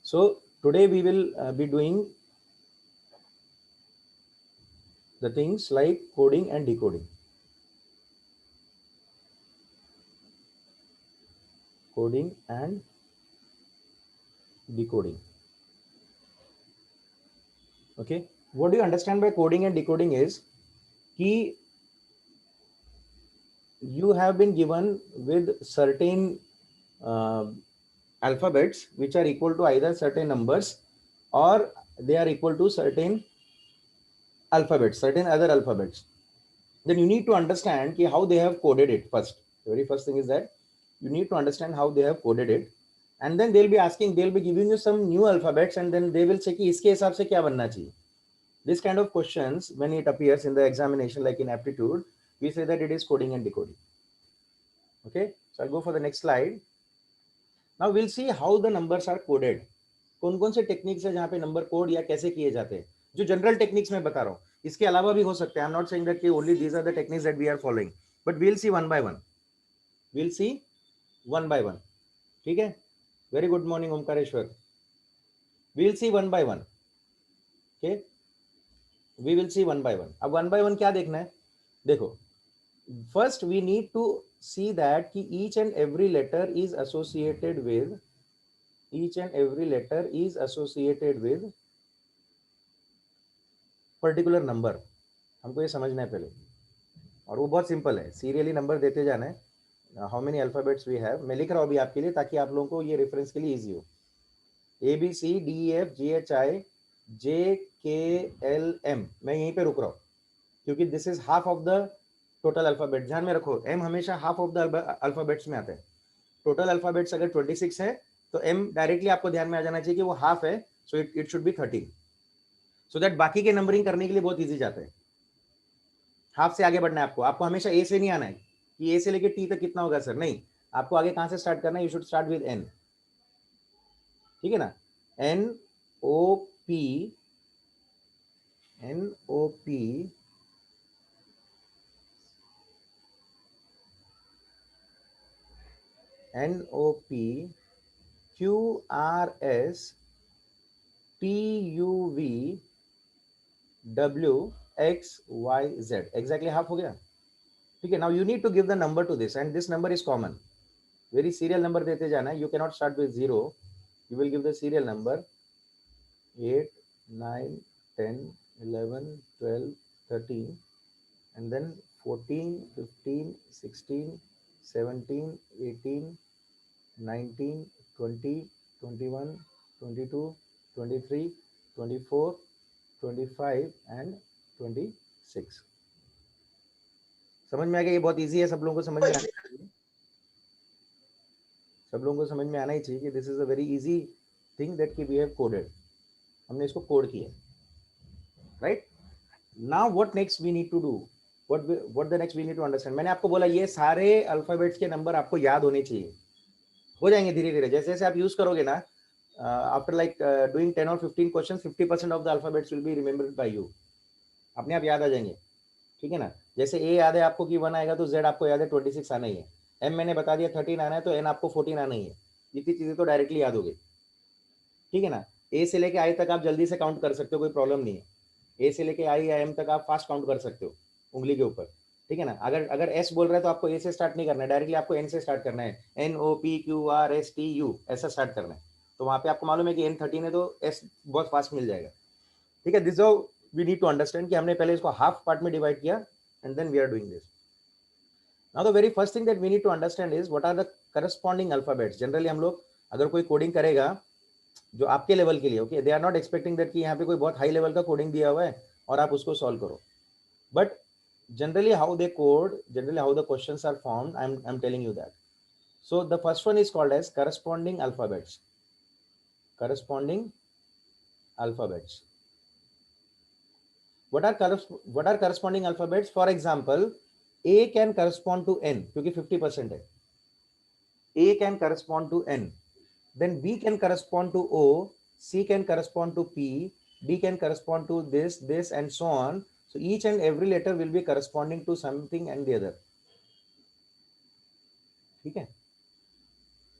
So today we will be doing the things like coding and decoding. Coding and decoding. Okay. What do you understand by coding and decoding is key you have been given with certain uh, alphabets which are equal to either certain numbers or they are equal to certain alphabets, certain other alphabets. Then you need to understand ki how they have coded it first. The very first thing is that you need to understand how they have coded it, and then they'll be giving you some new alphabets, and then they will say कि इसके हिसाब से क्या बनना चाहिए. This kind of questions, when it appears in the examination, like in aptitude, we say that it is coding and decoding. Okay, so I'll go for the next slide. Now we'll see how the numbers are coded. कौन कौन से techniques है जहाँ पे number code या कैसे किए जाते हैं, जो जनरल टेक्निक्स मैं बता रहा हूँ. इसके अलावा भी हो सकते हैं. I am not saying that कि only these are the techniques that we are following, but we'll see one by one. We'll see one by one. ठीक है. Very good morning Omkareshwar. We'll see one by one. Okay, we will see one by one. अब one by one क्या देखना है, देखो. First we need to see that ki each and every letter is associated with particular number. हमको ये समझना है पहले, और वो बहुत सिंपल है. सीरियली नंबर देते जाना है. How many alphabets we have, मैं लिख रहा हूँ अभी आपके लिए ताकि आप लोगों को ये रेफरेंस के लिए इजी हो. A B C D E F G H I J K L M. मैं यहीं पे रुक रहा हूँ क्योंकि this is half of the total alphabet. ध्यान में रखो, एम हमेशा हाफ ऑफ द अल्फाबेट्स में आता है. टोटल अल्फाबेट्स अगर 26 है तो एम डायरेक्टली आपको ध्यान में आ जाना चाहिए कि वो हाफ है. So it should be 13, so that बाकी के नंबरिंग करने के लिए बहुत ईजी जाता है. हाफ से आगे बढ़ना है आपको. आपको हमेशा ए से नहीं आना है कि ए से लेके टी तक कितना होगा सर, नहीं. आपको आगे कहां से स्टार्ट करना है, you should start with N. ठीक है ना. N O P, N O P, N O P, Q R S, P U V W X Y Z. Exactly half हो गया. ठीक है. Now you need to give the number to this, and this number is common. Very serial number देते जाना है. You cannot start with 0. You will give the serial number 8, 9, 10, 11, 12, 13, and then 14, 15, 16, 17, 18, 19, 20, 21, 22, 23, 24, 25 and 26. समझ में आ गया. ये बहुत इजी है, सब लोगों को समझ में आना चाहिए. सब लोगों को समझ में आना ही चाहिए कि this is a very easy thing that we have coded. हमने इसको कोड किया, right. Now what next we need to do, what the next we need to understand. मैंने आपको बोला ये सारे अल्फाबेट्स के नंबर आपको याद होने चाहिए. हो जाएंगे धीरे धीरे, जैसे जैसे आप यूज करोगे ना. आफ्टर लाइक डूइंग 10 और 15 question, 50% of the alphabets will be remembered by you. अपने आप याद आ जाएंगे. ठीक है ना. जैसे ए याद है आपको कि 1 आएगा, तो जेड आपको याद है 26 आना ही है. एम मैंने बता दिया 13 आना है, तो एन आपको 14 आना ही है. इतनी चीजें तो डायरेक्टली याद हो गई. ठीक है ना. ए से लेके आई तक आप जल्दी से काउंट कर सकते हो, कोई प्रॉब्लम नहीं है. ए से लेके आई या एम तक आप फास्ट काउंट कर सकते हो उंगली के ऊपर. ठीक है ना. अगर अगर एस बोल रहा है तो आपको ए से स्टार्ट नहीं करना है, डायरेक्टली आपको एन से स्टार्ट करना है. N O P Q R S T U ऐसा स्टार्ट करना है. तो वहां पे आपको मालूम है कि एन 13 है तो एस बहुत फास्ट मिल जाएगा. ठीक है. This we need to understand कि हमने पहले इसको हाफ पार्ट में डिवाइड किया, and then we are doing this. Now the very first thing that we need to understand is what are the corresponding alphabets. Generally हम लोग अगर कोई कोडिंग करेगा जो आपके लेवल के लिए, okay, they are not expecting that कि यहाँ पे कोई बहुत हाई लेवल का कोडिंग दिया हुआ है और आप उसको सॉल्व करो. But generally how they code, generally how the questions are formed, I'm telling you that. So the first one is called as corresponding alphabets. Corresponding alphabets. What are corresponding alphabets? For example, A can correspond to N क्योंकि 50% है. A can correspond to N. Then B can correspond to O, C can correspond to P, D can correspond to this and so on. So each and every letter will be corresponding to something and the other. ठीक है.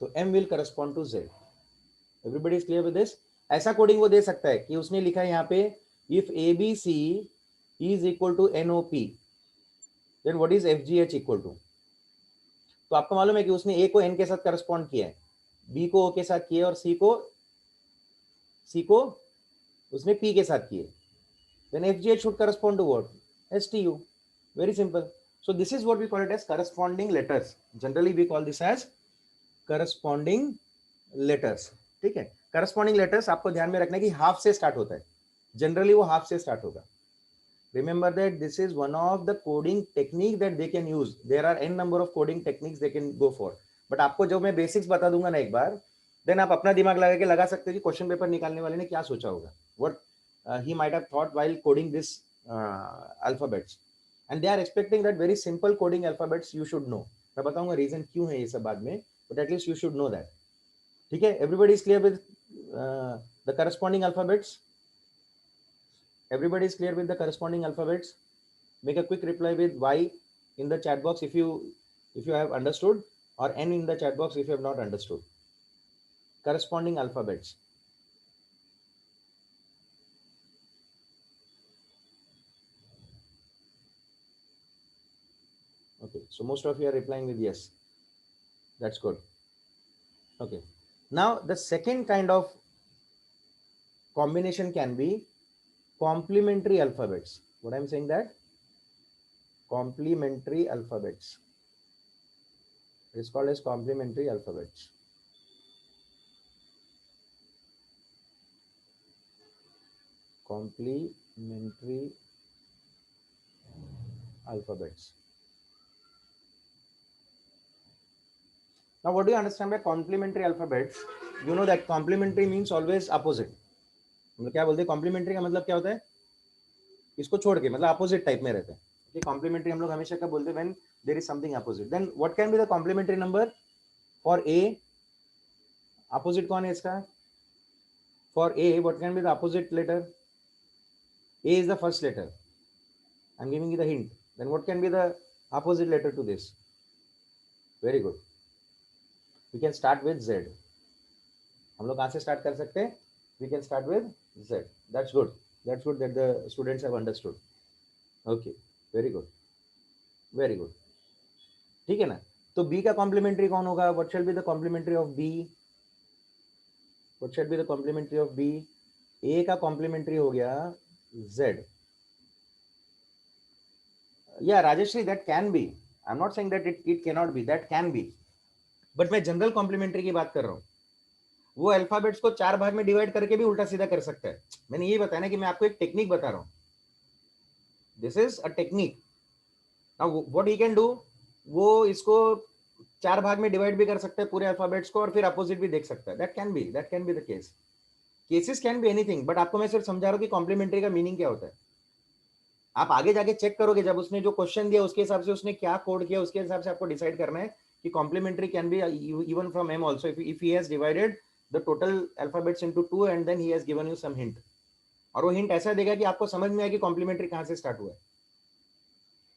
तो M will correspond to Z. Everybody is clear with this? ऐसा coding वो दे सकता है कि उसने लिखा है यहाँ पे if ABC is equal to NOP then what is FGH equal to. तो आपको मालूम है कि उसने A को N के साथ करस्पॉन्ड किया है, B को O के साथ किया और C को उसने P के साथ किए, then FGH should correspond to what? STU. Very simple. So this is what we call it as corresponding letters. Generally we call this as corresponding letters. ठीक है, corresponding letters आपको ध्यान में रखना है कि हाफ से स्टार्ट होता है, जनरली वो हाफ से स्टार्ट होगा. Remember that this is one of the coding technique that they can use. There are n number of coding techniques they can go for. But आपको जब मैं बेसिक्स बता दूंगा ना एक बार, देन आप अपना दिमाग लगा के लगा सकते हो कि क्वेश्चन पेपर निकालने वाले ने क्या सोचा होगा, what he might have thought while coding this alphabets, and they are expecting that very simple coding alphabets you should know. मैं बताऊंगा रीजन क्यों है ये सब बाद में, but at least you should know that. ठीक है, everybody is clear with the corresponding alphabets? Everybody is clear with the corresponding alphabets? Make a quick reply with Y in the chat box if you have understood, or N in the chat box if you have not understood. Corresponding alphabets. Okay, so most of you are replying with yes. That's good. Okay, now the second kind of combination can be complementary alphabets. What I'm saying that complementary alphabets. It is called as complementary alphabets. Complementary alphabets. Now, what do you understand by complementary alphabets? You know that complementary means always opposite. मतलब क्या बोलते हैं complementary का मतलब क्या होता है, इसको छोड़ के मतलब अपोजिट टाइप में रहता है. कि कॉम्प्लीमेंट्री हम लोग हमेशा क्या बोलते हैं, when there is something opposite. Then what can be the complementary number for A? Opposite कौन है इसका? For A what can be the opposite letter? A is the first letter. I am giving you the hint. Then what can be the opposite letter to this? Very good. We can start with Z. हम लोग कहाँ से स्टार्ट कर सकते हैं? We can start with Z. That's good. That's good that the students have understood. Okay, very good, very good. ठीक है ना? तो B का कॉम्प्लीमेंट्री कौन होगा? What shall be the complementary of B? What shall be the complementary of B? A का complementary हो गया Z. Yeah, Rajeshri, that can be. I'm not saying that it cannot be. That can be. But मैं general complementary की बात कर रहा हूँ. वो अल्फाबेट्स को 4 भाग में डिवाइड करके भी उल्टा सीधा कर सकता है. मैंने ये बताया ना कि मैं आपको एक टेक्निक बता रहा हूँ. This is a technique. Now what he can do, वो इसको 4 भाग में डिवाइड भी कर सकता है पूरे अल्फाबेट्स को और फिर अपोजिट भी देख सकता है. That can be the case. Cases can be anything, but आपको मैं सिर्फ समझा रहा हूँ कि कॉम्प्लीमेंट्री का मीनिंग क्या होता है. आप आगे जाके चेक करोगे, जब उसने जो क्वेश्चन दिया उसके हिसाब से उसने क्या कोड किया, उसके हिसाब से आपको डिसाइड करना है कि complementary can be even from M also if he has divided the total alphabets into 2 and then he has given you some hint. और वो हिंट ऐसा देगा कि आपको समझ में आए कि कॉम्प्लीमेंट्री कहां से स्टार्ट हुआ है.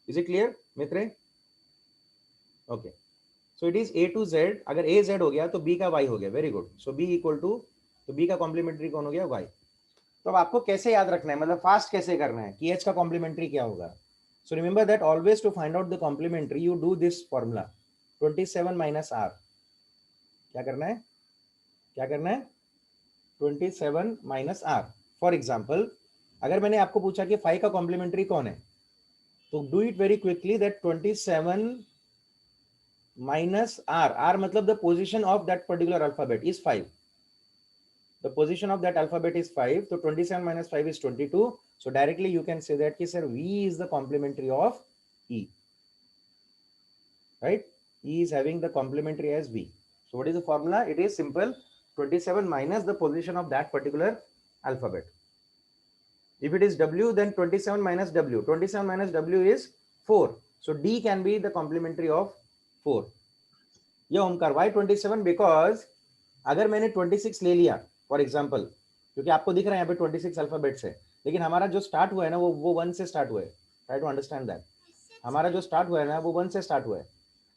इज इट क्लियर मित्रे? Okay, so it is A to Z. अगर A Z हो गया तो B का Y हो गया. Very good. So B equal to, तो B का कॉम्प्लीमेंट्री कौन हो गया? Y. तो अब आपको कैसे याद रखना है, मतलब फास्ट कैसे करना है कि H का कॉम्प्लीमेंट्री क्या होगा. So remember that always to find out the complementary you do this formula 27 minus R. क्या करना है? क्या करना है? 27 माइनस R. फॉर एग्जाम्पल, अगर मैंने आपको पूछा कि 5 का कॉम्प्लीमेंट्री कौन है, तो do it very quickly that 27 minus R. R मतलब the position of that particular alphabet is 5. The position of that alphabet is 5. So 27 minus 5 is 22. So directly you can say that sir, V is the complementary of E. Right? E is having the complementary as V. So what is the formula? It is simple. 27 minus the position of that particular alphabet. If it is W, then 27 minus W. 27 minus W is 4. So D can be the complementary of 4. ये Omkar Y 27, because अगर मैंने 26 ले लिया for example, क्योंकि आपको दिख रहा है यहाँ पे 26 अल्फाबेट्स है, लेकिन हमारा जो स्टार्ट हुआ है ना वो 1 से स्टार्ट हुआ है. Try to understand that. हमारा जो स्टार्ट हुआ है ना वो 1 से स्टार्ट हुआ है.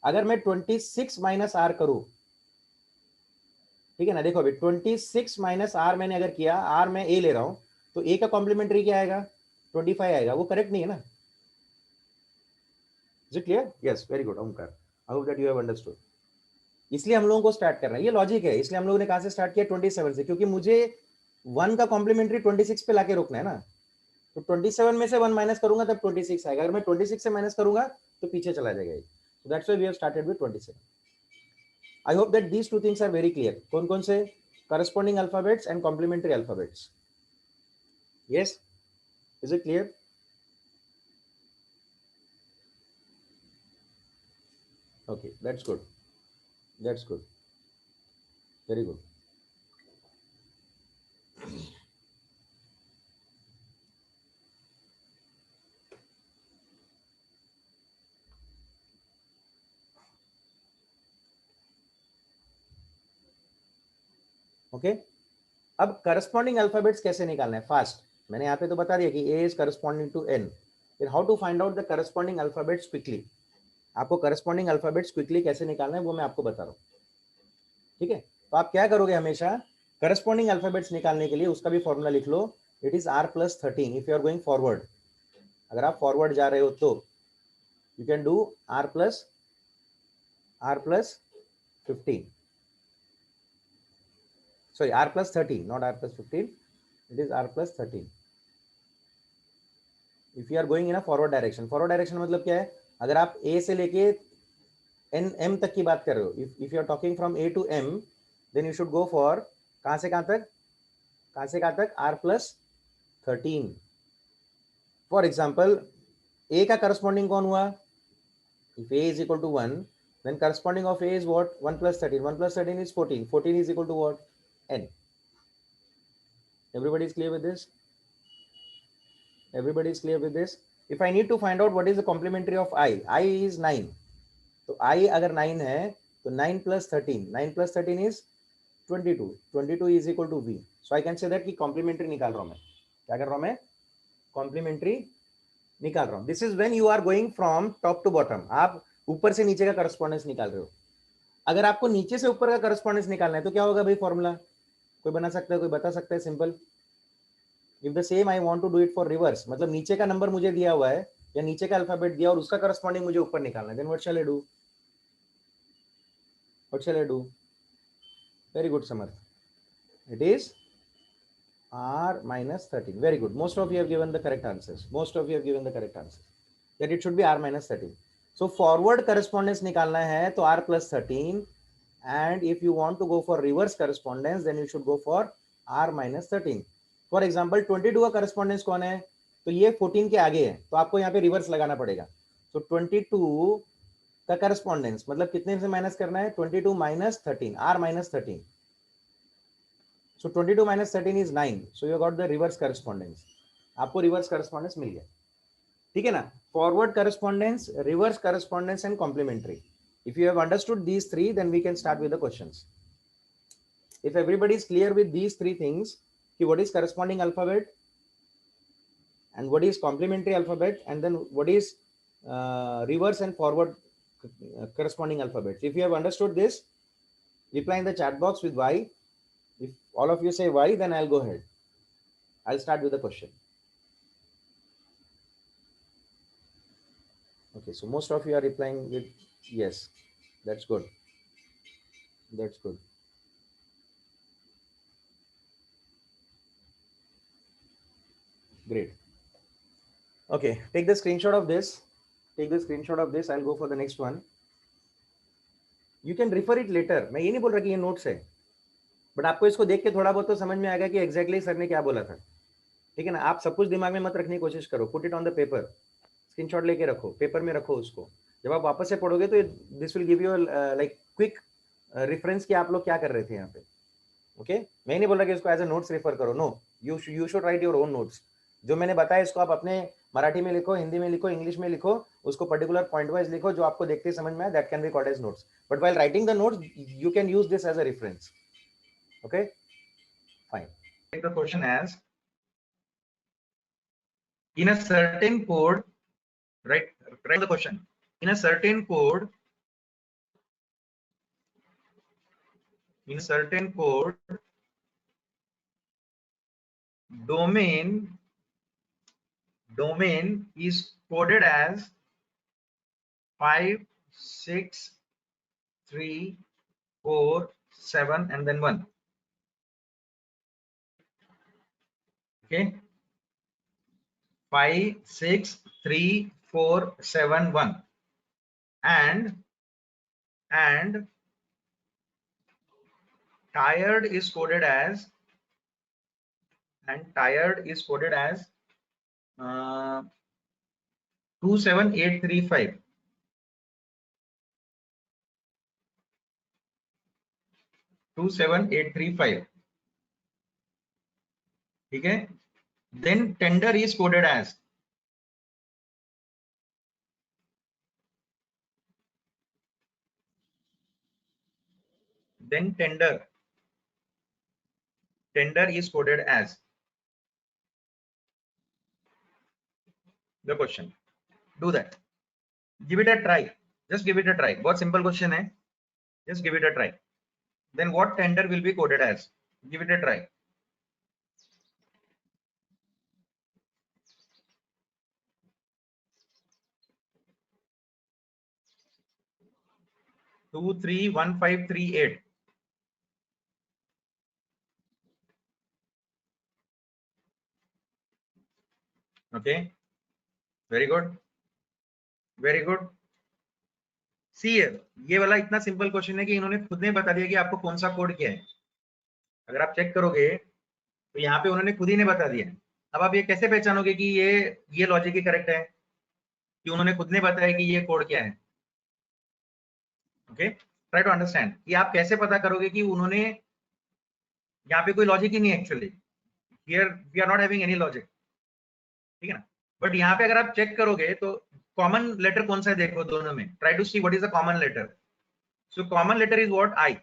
अगर मैं 26 माइनस आर करूं, ठीक है ना। देखो अभी 26 माइनस आर मैंने अगर किया, आर मैं ए ले रहा हूं, तो ए का कॉम्प्लीमेंट्री क्या आएगा, 25 आएगा। वो करेक्ट नहीं है ना। Is it clear? Yes, very good Omkar, I hope that you have understood. इसलिए हम लोगों को स्टार्ट करना है, ये लॉजिक है। इसलिए हम लोगों ने कहां से स्टार्ट किया, 27 से, क्योंकि मुझे 1 का कॉम्प्लीमेंट्री 26 पे लाके रोकना है ना। तो 27 में से 1 माइनस करूंगा तब 26 आएगा। अगर मैं 26 से माइनस करूंगा तो पीछे चला जाएगा। So that's why we have started with 27। I hope that these two things are very clear. कौन कौन से, corresponding alphabets and complementary alphabets. Yes, is it clear? Okay, that's good. That's good. Very good. Okay. अब corresponding alphabets कैसे निकालना है fast. मैंने यहाँ पे तो बता दिया कि A is corresponding to N. फिर how to find out the corresponding alphabets quickly. आपको करस्पॉन्डिंग अल्फाबेट्स क्विकली कैसे निकालना है वो मैं आपको बता रहा हूँ। ठीक है, तो आप क्या करोगे, हमेशा करस्पॉन्डिंग अल्फाबेट्स निकालने के लिए उसका भी फॉर्मूला लिख लो। It is R+13 if you are going forward. अगर आप फॉरवर्ड जा रहे हो तो you can do R+15, sorry, R+13, not R+15, it is R+13 if you are going in a forward direction। forward direction मतलब क्या है, अगर आप A से लेके M तक की बात कर रहे हो, if you are talking from A to M, then you should go for कहां से कहां तक, कहां से कहां तक, R+13। फॉर एग्जाम्पल A का करस्पॉन्डिंग कौन हुआ, if A is equal to 1, then corresponding of A is what, 1+13, 1+13 is 14, 14 is equal to what, N। everybody is clear with this? Everybody is clear with this? If I need to find out what is the complementary of I is 9, तो I अगर 9 है तो 9+13, 9+13 is 22, 22 is equal to V। so I can say that कि complementary निकाल रहा हूं मैं। क्या कर रहा हूं मैं, complementary निकाल रहा हूं। This is when you are going from top to bottom। आप ऊपर से नीचे का करस्पॉन्डेंस निकाल रहे हो। अगर आपको नीचे से ऊपर का करस्पॉन्डेंस निकालना है तो क्या होगा भाई, फॉर्मूला कोई बना सकता है, कोई बता सकता है, simple. If the same I want to do it for reverse, मतलब नीचे का नंबर मुझे दिया हुआ है या नीचे का अल्फाबेट दिया और उसका करस्पॉन्डिंग मुझे ऊपर निकालना है, then what shall I do, what shall I do. Very good Samarth, it is R-13। very good, most of you have given the correct answers, most of you have given the correct answers, that it should be R-13। so forward correspondence निकालना है तो R+13, and if you want to go for reverse correspondence then you should go for R-13। for example 22 का correspondence कौन है, तो ये 14 के आगे है, तो आपको यहाँ पे रिवर्स लगाना पड़ेगा। so 22 का correspondence मतलब कितने से माइनस करना है, 22 - 13, R-13। so 22 - 13 is 9, so you got the reverse correspondence। आपको रिवर्स correspondence मिल गया, ठीक है ना। Forward correspondence, reverse correspondence and complementary। if you have understood these three, then we can start with the questions। if everybody is clear with these three things, what is corresponding alphabet and what is complementary alphabet, and then what is reverse and forward corresponding alphabets, if you have understood this, reply in the chat box with Y। if all of you say Y, then I'll go ahead, I'll start with the question। okay, so most of you are replying with yes, that's good, that's good। great, okay, take the screenshot of this, take the screenshot of this, I'll go for the next one। you can refer it later, मैं ये नहीं बोल रहा कि ये notes है, but आपको इसको देख के थोड़ा बहुत तो समझ में आएगा कि एग्जैक्टली सर ने क्या बोला था, ठीक है ना। आप सब कुछ दिमाग में मत रखने की कोशिश करो, put it on the paper, screenshot लेके रखो, पेपर में रखो उसको। जब आप वापस से पढ़ोगे तो this will give you like quick reference कि आप लोग क्या कर रहे थे यहाँ पे। ओके, मैं नहीं बोल रहा कि इसको एज ए नोट्स रेफर करो, no, you should write your own notes. जो मैंने बताया इसको आप अपने मराठी में लिखो, हिंदी में लिखो, इंग्लिश में लिखो, उसको पर्टिकुलर पॉइंट वाइज लिखो, जो आपको देखते ही समझ में आए, that can be called as notes. But while writing the notes you can use this as a reference. Okay, fine. Take the question as in a certain code, write the question, in a certain code in a certain code, domain is coded as 5, 6, 3, 4, 7, and then 1. Okay, 5, 6, 3, 4, 7, 1, and tired is coded as 27835. 27835. Okay, then tender is coded as tender is coded as the question. Do that, give it a try, just give it a try. बहुत simple question है, just give it a try. Then what tender will be coded as? Give it a try. Two, 3, 1, 5, 3, 8. Okay, very good, very good. सी ये वाला इतना simple question है कि इन्होंने खुद ने बता दिया कि आपको कौन सा कोड क्या है। अगर आप चेक करोगे तो यहाँ पे उन्होंने खुद ही ने बता दिया। अब आप ये कैसे पहचानोगे कि ये लॉजिक ही करेक्ट है, कि उन्होंने खुद ने बताया कि ये कोड क्या है। ओके, ट्राई टू अंडरस्टैंड कि आप कैसे पता करोगे कि उन्होंने, यहाँ पे कोई लॉजिक ही नहीं है actually, here we are not having any logic, ठीक है ना। बट यहाँ पे अगर आप चेक करोगे तो कॉमन लेटर कौन सा है देखो दोनों में, try to see what is the common letter. So common letter is what, I.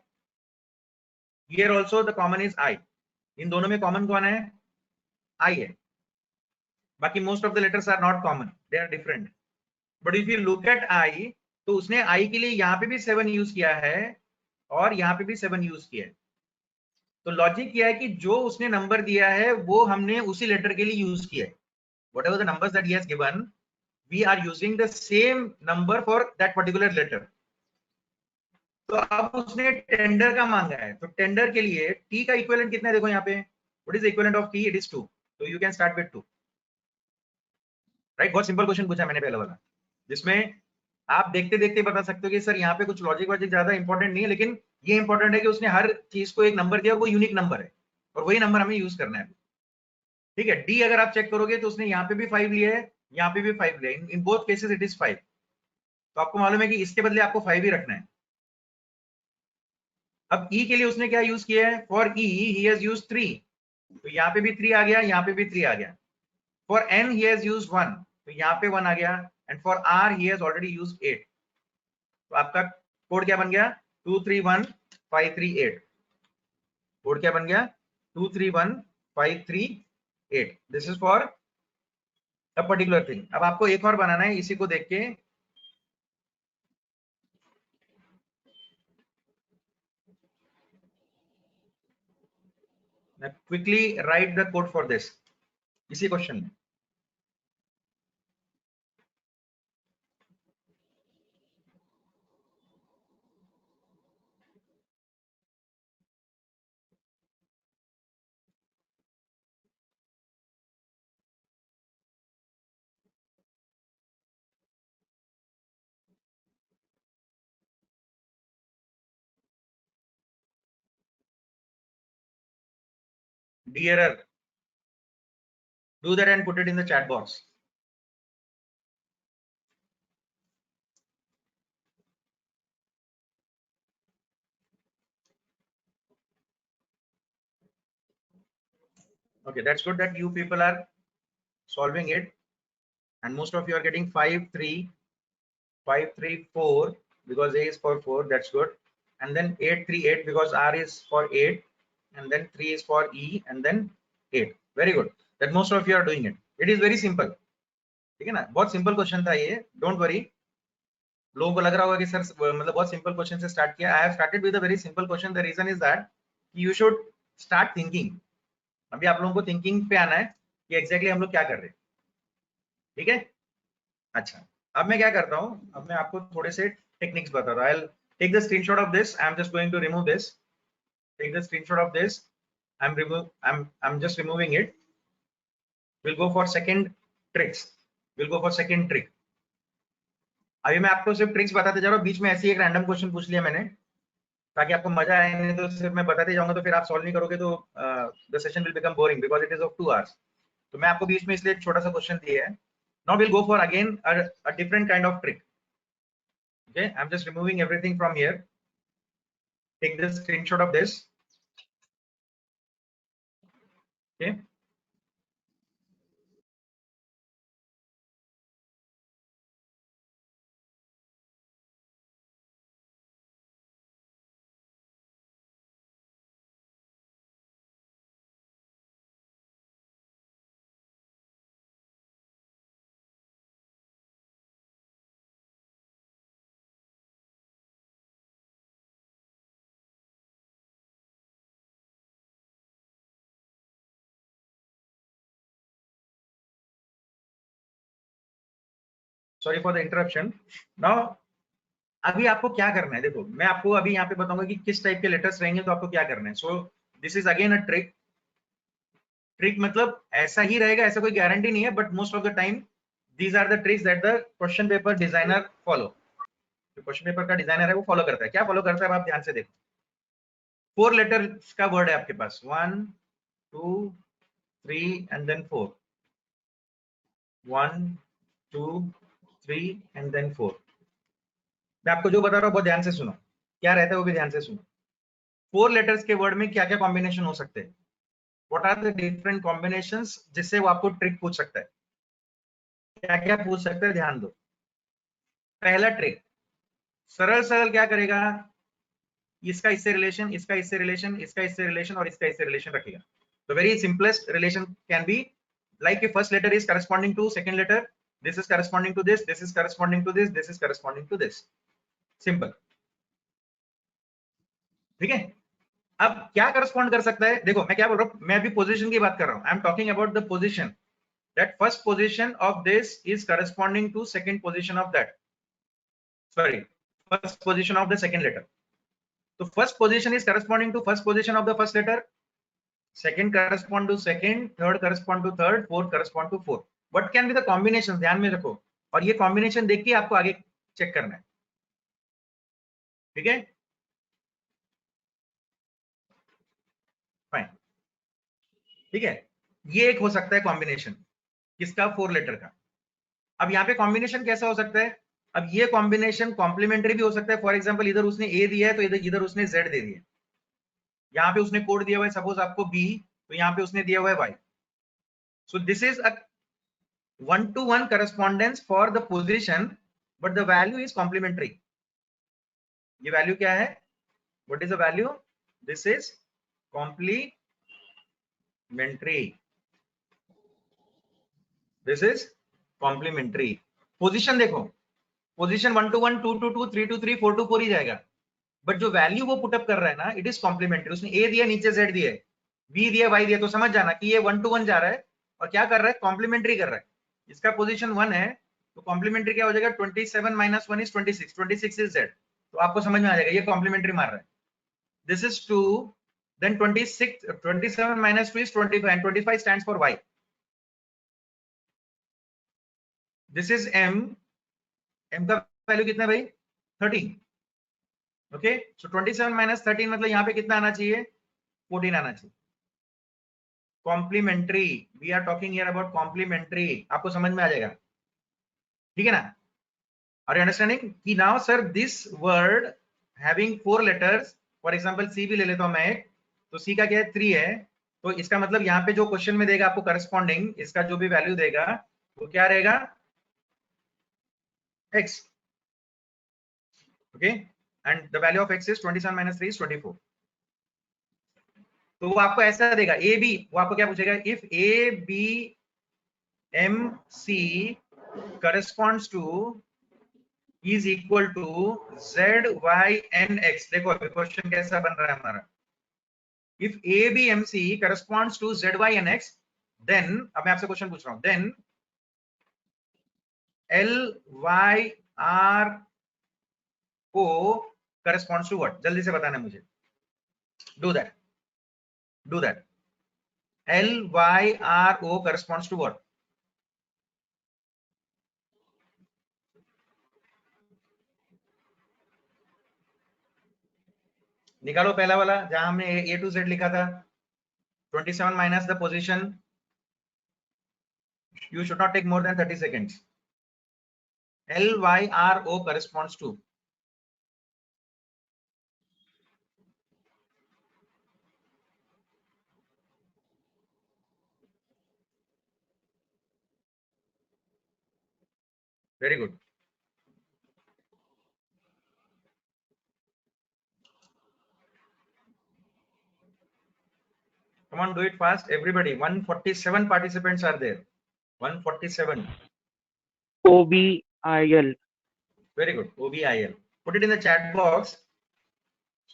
Here also the common is I. इन दोनों में कॉमन कौन है, आई है। बाकी most of the letters are not common, they are different. But if you look at I, तो उसने आई के लिए यहाँ पे भी 7 यूज किया है और यहाँ पे भी 7 यूज किया है। तो लॉजिक क्या है कि जो उसने नंबर दिया है वो हमने उसी लेटर के लिए यूज किया है। whatever the numbers that he has given, we are using the same number for that particular letter. तो अब उसने टेंडर का मांगा है, तो टेंडर के लिए टी का इक्विवेलेंट कितना है देखो यहाँ पे, what is equivalent of T, it is 2, तो you can start with 2, right. बहुत सिंपल क्वेश्चन पूछा मैंने पहले वाला, जिसमें आप देखते देखते बता सकते हो कि सर यहाँ पे कुछ लॉजिक वॉजिक ज्यादा इंपॉर्टेंट नहीं है, लेकिन ये इंपॉर्टेंट है कि उसने हर चीज को एक नंबर दिया, वो यूनिक नंबर है और वही नंबर हमें यूज करना है, ठीक है। डी अगर आप चेक करोगे तो उसने यहाँ पे भी 5 लिया है, यहाँ पे भी 5 लिया है, in both cases it is 5। तो आपको मालूम है कि इसके बदले आपको 5 ही रखना है। अब ई के लिए उसने क्या यूज किया है, for E he has used 3, तो यहाँ पे भी 3 आ गया, यहाँ पे भी 3 आ गया। For N he has used 1, तो यहाँ पे 1 आ गया, and for R he has already used 8। तो आपका कोड क्या बन गया, 231538। कोड क्या बन गया, 231538। This is for a particular thing. अब आपको एक और बनाना है इसी को देख के, quickly right the code for this, इसी क्वेश्चन में। Dearer, do that and put it in the chat box. Okay, that's good that you people are solving it, and most of you are getting 5 3 5 3 4 because A is for 4, that's good. And then 8 3 8 because R is for 8, and then 3 is for E, and then 8. Very good, that most of you are doing it. It is very simple, ठीक है ना, बहुत simple question था ये, don't worry. लोगों को लग रहा होगा कि सर मतलब बहुत सिंपल क्वेश्चन से स्टार्ट किया। I have started with a very simple question. The reason is that you should start thinking. अभी आप लोगों को थिंकिंग पे आना है कि एग्जैक्टली हम लोग क्या कर रहे हैं, ठीक है। अच्छा, अब मैं क्या करता हूँ, अब मैं आपको थोड़े से टेक्निक्स बताता हूँ। I take the screenshot of this, I am just going to remove this, take the screenshot of this, I'm just removing it. We'll go for second tricks. We'll go for second trick. अभी मैं आपको सिर्फ tricks बताते जा रहा हूँ, बीच में ऐसे ही एक रैंडम क्वेश्चन पूछ लिया मैंने ताकि आपको मजा आए, नहीं तो सिर्फ मैं बताते जाऊंगा तो फिर आप सॉल्व नहीं करोगे तो the session will become boring because it is of 2 hours। तो मैं आपको बीच में इसलिए एक छोटा सा क्वेश्चन दिया है। Now will go for again a different kind of trick. Okay, I am just removing everything from here, take the screenshot of this. Okay, sorry for the interruption. Now अभी आपको क्या करना है, देखो मैं आपको अभी यहाँ पे बताऊंगा कि किस टाइप के लेटर्स रहेंगे तो आपको क्या करना है। So this is again a trick. Trick मतलब ऐसा ही रहेगा, ऐसा कोई गारंटी नहीं है, but most of the time these are the tricks that the question paper designer follow. जो क्वेश्चन पेपर का डिजाइनर है वो फॉलो करता है। क्या फॉलो करता है आप ध्यान से देखो। 4 लेटर्स का वर्ड है आपके पास, 1 2 3 एंड देन 4, 1 2 3 एंड देन 4। मैं आपको जो बता रहा हूँ बहुत ध्यान से सुनो, क्या रहता है वो भी ध्यान से सुनो। 4 लेटर्स के वर्ड में क्या क्या कॉम्बिनेशन हो सकते हैं, what are the different combinations जिससे वो आपको ट्रिक पूछ सकता है, क्या क्या पूछ सकते हैं, ध्यान दो। पहला ट्रिक, सरल सरल क्या करेगा, इसका इससे रिलेशन, इसका इससे रिलेशन, इसका इससे रिलेशन और इसका इससे रिलेशन रखेगा। तो very simplest relation can be like if first letter is corresponding to second letter, this is corresponding to this, this is corresponding to this, this is corresponding to this, simple, ठीक है। अब क्या correspond कर सकता है, देखो मैं क्या बोल रहा हूं, मैं अभी पोजीशन की बात कर रहा हूं। I am talking about the position, that first position of this is corresponding to second position of that, sorry first position of the second letter. तो first position is corresponding to first position of the first letter, second correspond to second, third correspond to third, fourth correspond to fourth. What can be the combinations, ध्यान में रखो, और ये combination देख के आपको आगे चेक करना है, ठीक है, फाइन, ठीक है। ये एक हो सकता है कॉम्बिनेशन किसका, 4 लेटर का। अब यहाँ पे कॉम्बिनेशन कैसा हो सकता है, अब ये कॉम्बिनेशन कॉम्प्लीमेंट्री भी हो सकता है। फॉर एग्जांपल इधर उसने ए दिया है तो इधर इधर उसने जेड दे दिया, यहाँ पे उसने कोड दिया हुआ है सपोज आपको बी, तो यहाँ पे उसने दिया हुआ है Y. So this is a one-to-one correspondence for the position, but the value is complementary. ये वैल्यू क्या है, what is the value, this is complementary, this is complementary। Position देखो, position 1-to-1, 2-to-2, 3-to-3, 4-to-4 ही जाएगा, but जो value वो put up कर रहा है ना, इट इज कॉम्प्लीमेंट्री। उसने ए दिया, नीचे जेड दिया, बी दिया, वाई दिया, तो समझ जाना कि ये 1-to-1 जा रहा है और क्या कर रहा है, कॉम्प्लीमेंट्री कर रहा है। इसका पोजीशन 1 है तो कॉम्प्लीमेंट्री क्या हो जाएगा, 27 - 1 इज 26, 26 इज जेड, तो आपको समझ में आ जाएगा ये कॉम्प्लीमेंट्री मार रहा है। This is 2, then 26 27 - 2 is 25 and 25 stands for y, this is m, m का वैल्यू कितना है भाई, 13, ओके। सो 27 - 13 मतलब यहाँ पे कितना आना चाहिए, 14 आना चाहिए। Complementary, we are talking here about complementary, आपको समझ में आ जाएगा, ठीक है ना। आर यू अंडरस्टैंडिंग कि now sir this word having 4 letters, for example C भी ले लेता हूं मैं एक, तो सी का क्या है, 3 है, तो इसका मतलब यहाँ पे जो क्वेश्चन में देगा आपको करस्पॉन्डिंग, इसका जो भी वैल्यू देगा वो क्या रहेगा, x, okay, and the value of x is 27 - 3 is 24। तो वो आपको ऐसा देगा ए बी, वो आपको क्या पूछेगा, if A B M C corresponds to is equal to ZYNX। देखो अभी क्वेश्चन कैसा बन रहा है हमारा, if ABMC corresponds to ZYNX, then अब मैं आपसे क्वेश्चन पूछ रहा हूं, then LYRO corresponds to what? जल्दी से बताना मुझे, do that, do that। LYRO corresponds to what? निकालो पहला वाला जहां हमने A to Z लिखा था, 27 minus the position, you should not take more than 30 seconds। LYRO corresponds to, very good। Come on, do it fast, everybody। 147 participants are there, 147। OBIL. Very good, OBIL। Put it in the chat box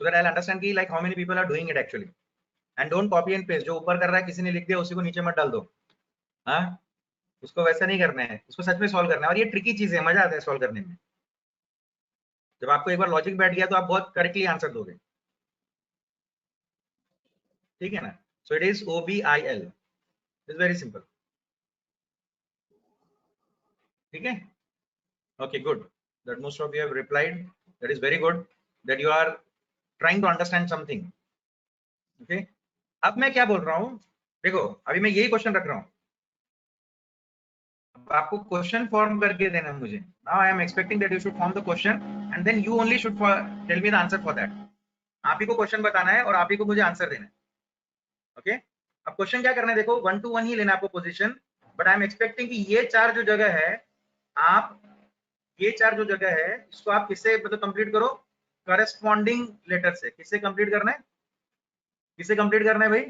so that I'll understand कि like how many people are doing it actually। And don't copy and paste, जो ऊपर कर रहा है किसी ने लिख दिया उसी को नीचे मत डाल दो, हाँ, उसको वैसा नहीं करना है, उसको सच में सॉल्व करना है। और ये ट्रिकी चीज है, मजा आता है सॉल्व करने में। जब आपको एक बार लॉजिक बैठ गया तो आप बहुत करेक्टली आंसर दोगे, ठीक है ना। So it is OBIL, is very simple, ठीक है। Okay good, that most of you have replied, that is very good, that you are trying to understand something. Okay, अब मैं क्या बोल रहा हूं, देखो अभी मैं यही क्वेश्चन रख रहा हूं, आपको क्वेश्चन फॉर्म करके देना है मुझे। Now I am expecting that you should form the question and then you only should tell me the answer for that. आप ही को क्वेश्चन बताना है और आप ही को मुझे आंसर देना है। ओके, अब क्वेश्चन क्या करना है, देखो 1 to 1 ही लेना आपको position, but I am expecting कि ये चार जो जगह है, आप ये चार जो जगह है इसको आप किससे मतलब कंप्लीट करो, करस्पॉन्डिंग लेटर से। किससे कंप्लीट करना है, किससे कंप्लीट करना है भाई,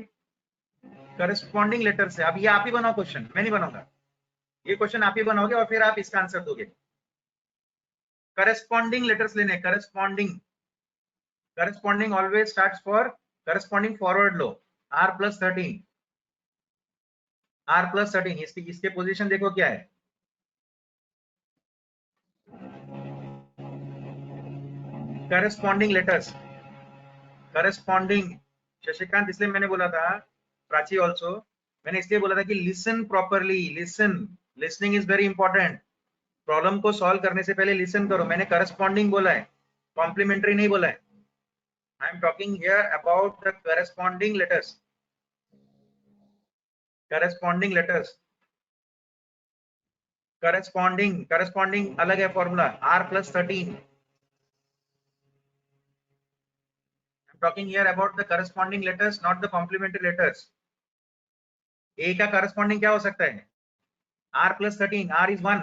करस्पॉन्डिंग लेटर से। अब ये आप ही बनाओ क्वेश्चन, मैं नहीं बनाऊंगा, ये क्वेश्चन आप ही बनाओगे और फिर आप इसका आंसर दोगे। करस्पॉन्डिंग लेटर्स लेने, corresponding, corresponding always starts for corresponding forward low, R+13, R+13। इसके पोजीशन देखो क्या है, करस्पॉन्डिंग लेटर्स, करस्पॉन्डिंग। शशिकांत, इसलिए मैंने बोला था, प्राची ऑल्सो, मैंने इसलिए बोला था कि listen properly, listen, listening is very important. Problem को सॉल्व करने से पहले लिसन करो। मैंने करस्पॉन्डिंग बोला है, कॉम्प्लीमेंट्री नहीं बोला है। आई am talking here about the corresponding letters, corresponding letters, corresponding, corresponding अलग है formula, R+13। talking here about the corresponding letters, not the complementary letters। A का corresponding क्या हो सकता है, R+13, R is 1,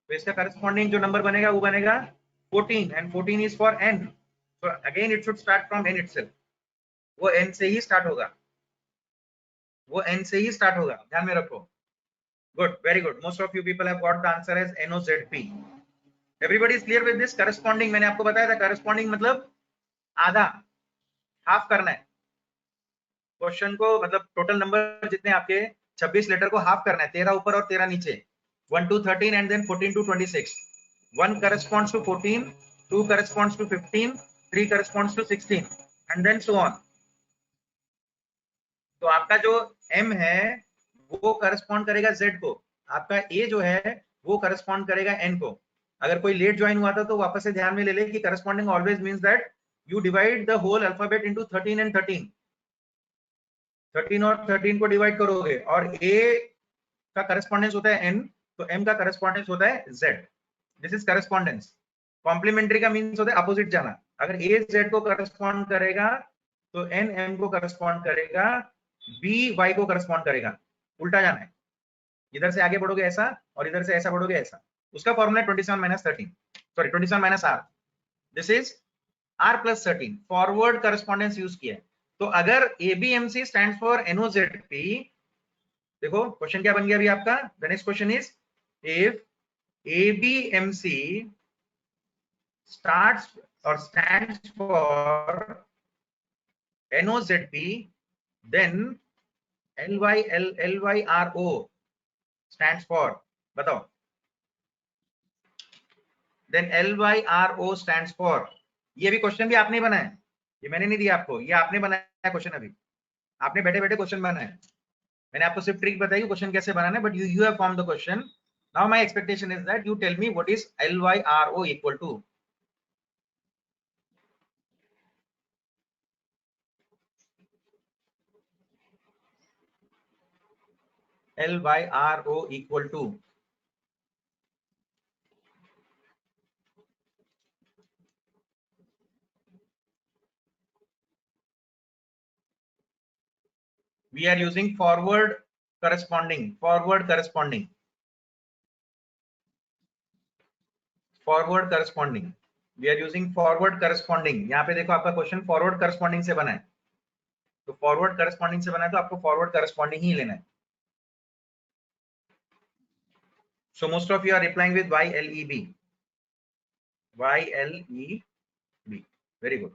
तो इसका corresponding जो नंबर बनेगा वो बनेगा 14 and 14 is for n, so again it should start from n itself। वो n से ही स्टार्ट होगा, वो n से ही स्टार्ट होगा, ध्यान में रखो। Good, very good, most of you people have got the answer as NOZP। Everybody is clear with this. Corresponding मैंने आपको बताया था, करस्पॉन्डिंग मतलब आधा, हाफ करना है क्वेश्चन को, मतलब टोटल नंबर जितने आपके 26 लेटर को हाफ करना है, 13 ऊपर और 13 नीचे, 1 to 13 and then 14 to 26। 1 corresponds to 14, 2 corresponds to 15, 3 corresponds to 16 and then so on। तो आपका जो M है वो करस्पॉन्ड करेगा Z को, आपका A जो है वो करस्पॉन्ड करेगा N को। अगर कोई लेट ज्वाइन हुआ था तो वापस से ध्यान में ले ले कि corresponding always means that you divide the whole alphabet into 13 and 13, 13 और 13 को डिवाइड करोगे और A का करस्पॉन्डेंस होता है N, तो M का करस्पॉन्डेंस होता है Z। This is correspondence. Complementary का मींस होता है अपोजिट जाना। अगर A Z को करस्पॉन्ड करेगा तो N M को करस्पॉन्ड करेगा, B Y को करस्पॉन्ड करेगा, उल्टा जाना है। इधर से आगे बढ़ोगे ऐसा और इधर से ऐसा बढ़ोगे ऐसा। उसका formula 27 - 27 R। This is R+13, forward correspondence use किया है। तो अगर ABMC स्टैंड्स फॉर NOZP, देखो क्वेश्चन क्या बन गया अभी आपका, the next question is if ABMC starts or stands for NOZP, then LYRO stands for, बताओ, then LYRO stands for, ये भी क्वेश्चन भी आपने बनाया, ये मैंने नहीं दिया आपको, ये आपने बनाया क्वेश्चन, अभी आपने बैठे बैठे क्वेश्चन बनाया, मैंने आपको सिर्फ ट्रिक बताई क्वेश्चन कैसे बनाना है, but you have formed the question. Now my expectation is that you tell me what is LYRO equal to. LYRO equal to. We are using forward corresponding. Forward corresponding. Forward corresponding. We are using forward corresponding. यहाँ पे देखो आपका question forward corresponding से बना है, तो forward corresponding से बना है तो आपको फॉरवर्ड करस्पॉन्डिंग ही लेना है. So most of you are replying with YLEB. YLEB. Very good.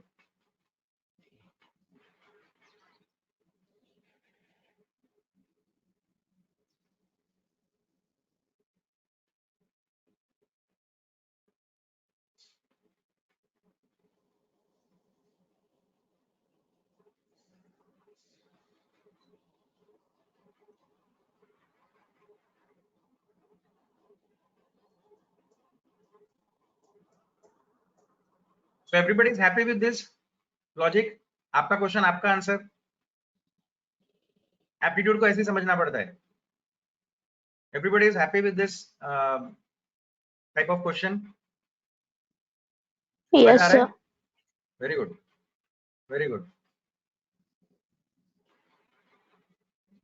So everybody is happy with this logic. आपका क्वेश्चन, आपका आंसर. एप्टीट्यूड को ऐसे समझना पड़ता है. Everybody is happy with this type of question. Yes, sir. Very good. Very good.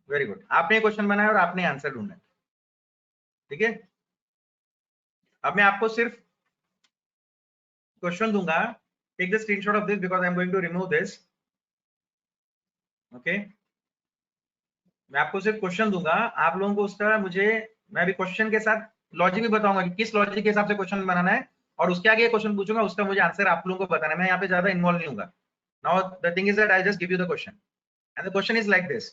Very good. आपने question बनाया और आपने आंसर ढूंढना है, ठीक है. अब मैं आपको सिर्फ क्वेश्चन दूंगा. Take the screenshot of this because I am going to remove this. Okay, मैं आपको सिर्फ क्वेश्चन दूंगा, आप लोगों को उसका मैं अभी क्वेश्चन के साथ लॉजिक भी बताऊंगा कि किस लॉजिक के हिसाब से क्वेश्चन बनाना है, और उसके आगे क्वेश्चन पूछूंगा, उसका मुझे आंसर आप लोगों को बताना है. मैं यहाँ पे ज्यादा इन्वॉल्व नहीं होगा. Now the thing is that I just give you the question and the question is like this.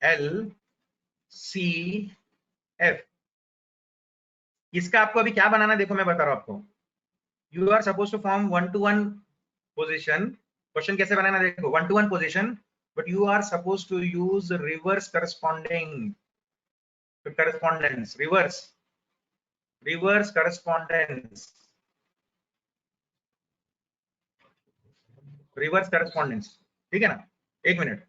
L C F, इसका आपको अभी क्या बनाना है, देखो मैं बता रहा हूं आपको. You are suppose to form 1-to-1 position. Question कैसे बनाना है देखो, 1-to-1 position, but you are suppose to use reverse corresponding correspondence. Reverse correspondence. Reverse correspondence, ठीक है ना. एक minute,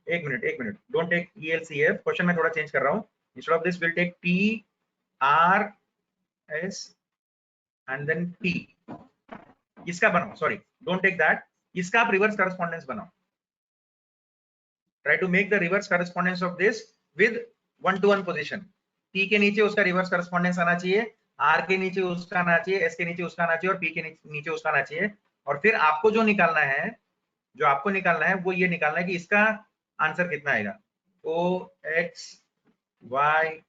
don't take ELCF. Question मैं थोड़ा चेंज कर रहा हूं. Instead of this will take TRS and then P. इसका बनाओ, सॉरी डोंट टेक दैट. इसका आप रिवर्स करस्पॉन्डेंस बनाओ. Try to make the reverse correspondence of this with 1-to-1 position. T के नीचे उसका रिवर्स करस्पॉन्डेंस आना चाहिए, R के नीचे उसका आना चाहिए, S के नीचे उसका आना चाहिए और P के नीचे उसका आना चाहिए. और फिर आपको जो निकालना है वो ये निकालना है कि इसका आंसर कितना आएगा. OX Y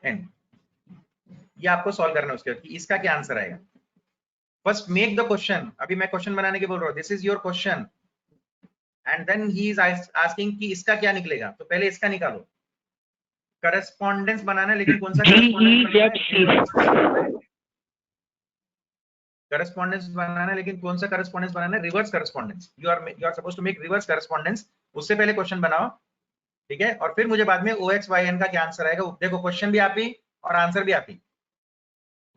N, ये आपको सॉल्व करना है उसके बाद कि इसका क्या आंसर आएगा. First make the question. अभी मैं क्वेश्चन बनाने के बोल रहा हूँ. This is your question and then he is asking कि इसका क्या निकलेगा. तो पहले इसका निकालो. करस्पॉन्डेंस बनाना है, लेकिन कौन सा करस्पॉन्डेंस बनाना है, लेकिन कौन सा करस्पॉन्डेंस बनाना है, reverse correspondence. You are supposed to make reverse correspondence. उससे पहले क्वेश्चन बनाओ, ठीक है, और फिर मुझे बाद में OXYN का क्या आंसर आएगा. देखो क्वेश्चन भी आप ही और आंसर भी आप ही.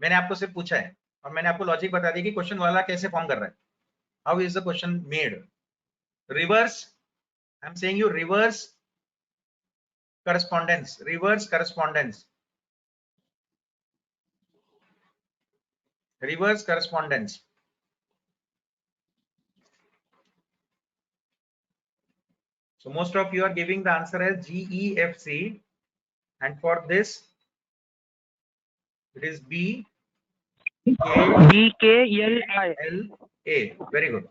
मैंने आपको सिर्फ पूछा है और मैंने आपको लॉजिक बता दी कि क्वेश्चन वाला कैसे फॉर्म कर रहा है. How is the question made. Reverse, I am saying you reverse correspondence. Reverse correspondence. Reverse correspondence. So most of you are giving the answer as GEFC, and for this it is BKLI. A. Very good.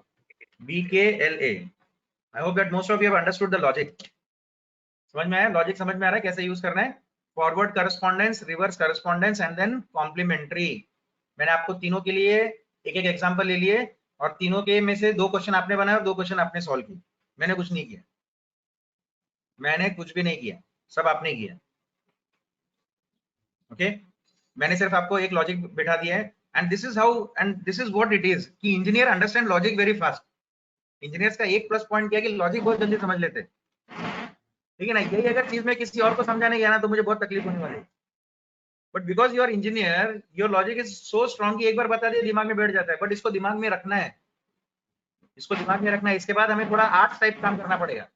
BKLA. I hope that most of you have understood the logic. समझ में आया? Logic समझ में आ रहा है कैसे use करना है? Forward correspondence, reverse correspondence and then complementary. मैंने आपको तीनों के लिए एक एक एग्जांपल ले लिए और तीनों के में से 2 क्वेश्चन आपने बनाए और 2 क्वेश्चन आपने सॉल्व किए। मैंने कुछ नहीं किया, मैंने कुछ भी नहीं किया, सब आपने किया। ओके, मैंने सिर्फ आपको एक लॉजिक बिठा दिया है and this is how and this is what it is कि engineer understand logic very fast. Engineers का एक प्लस पॉइंट क्या है कि लॉजिक बहुत जल्दी समझ लेते हैं, ठीक है ना? यही अगर चीज मैं किसी और को समझाने गया ना तो मुझे बहुत तकलीफ होने वाली है। But because you are engineer, your logic is so strong कि एक बार बता दिया दिमाग में बैठ जाता है। बट इसको दिमाग में रखना है, इसको दिमाग में रखना है। इसके बाद हमें थोड़ा आर्ट्स टाइप काम करना पड़ेगा।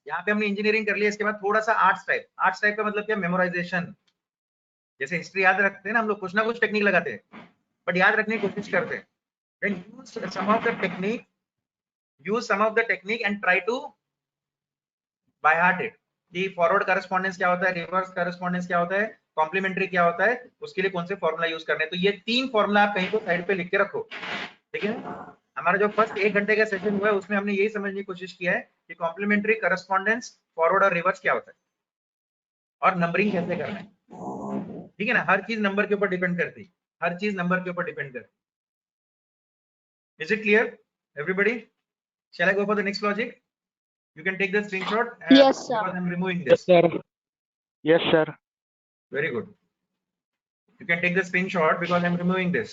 यहाँ पे हमने इंजीनियरिंग कर लिया, इसके बाद थोड़ा सा आर्ट्स टाइप। आर्ट्स टाइप का मतलब क्या? मेमोराइजेशन। जैसे हिस्ट्री याद रखते हैं ना हम लोग, कुछ ना कुछ टेक्निक लगाते हैं बट याद रखने की कोशिश करते हैं। Then use some of the technique, use some of the technique and try to by heart it कि फॉरवर्ड करस्पॉन्डेंस क्या होता है, रिवर्स करस्पॉन्डेंस क्या होता है, कॉम्प्लीमेंट्री क्या होता है, उसके लिए कौन से फॉर्मूला यूज करने हैं। तो ये 3 फॉर्मूला आप कहीं तो साइड पे लिख के रखो, ठीक है? हमारा जो फर्स्ट 1 घंटे का सेशन हुआ है उसमें हमने यही समझने की कोशिश किया है कि कॉम्प्लीमेंट्री, करस्पॉन्डेंस, फॉरवर्ड और रिवर्स क्या होता है और नंबरिंग कैसे करना है, ठीक है ना? हर चीज नंबर के ऊपर डिपेंड करती है, हर चीज नंबर के ऊपर डिपेंड करती है। Is it clear everybody? Shall I go for the next logic? You can take the screenshot Yes, sir. because I'm removing Yes, this. sir. Yes, sir. Very good. You can take the screenshot because I'm removing this.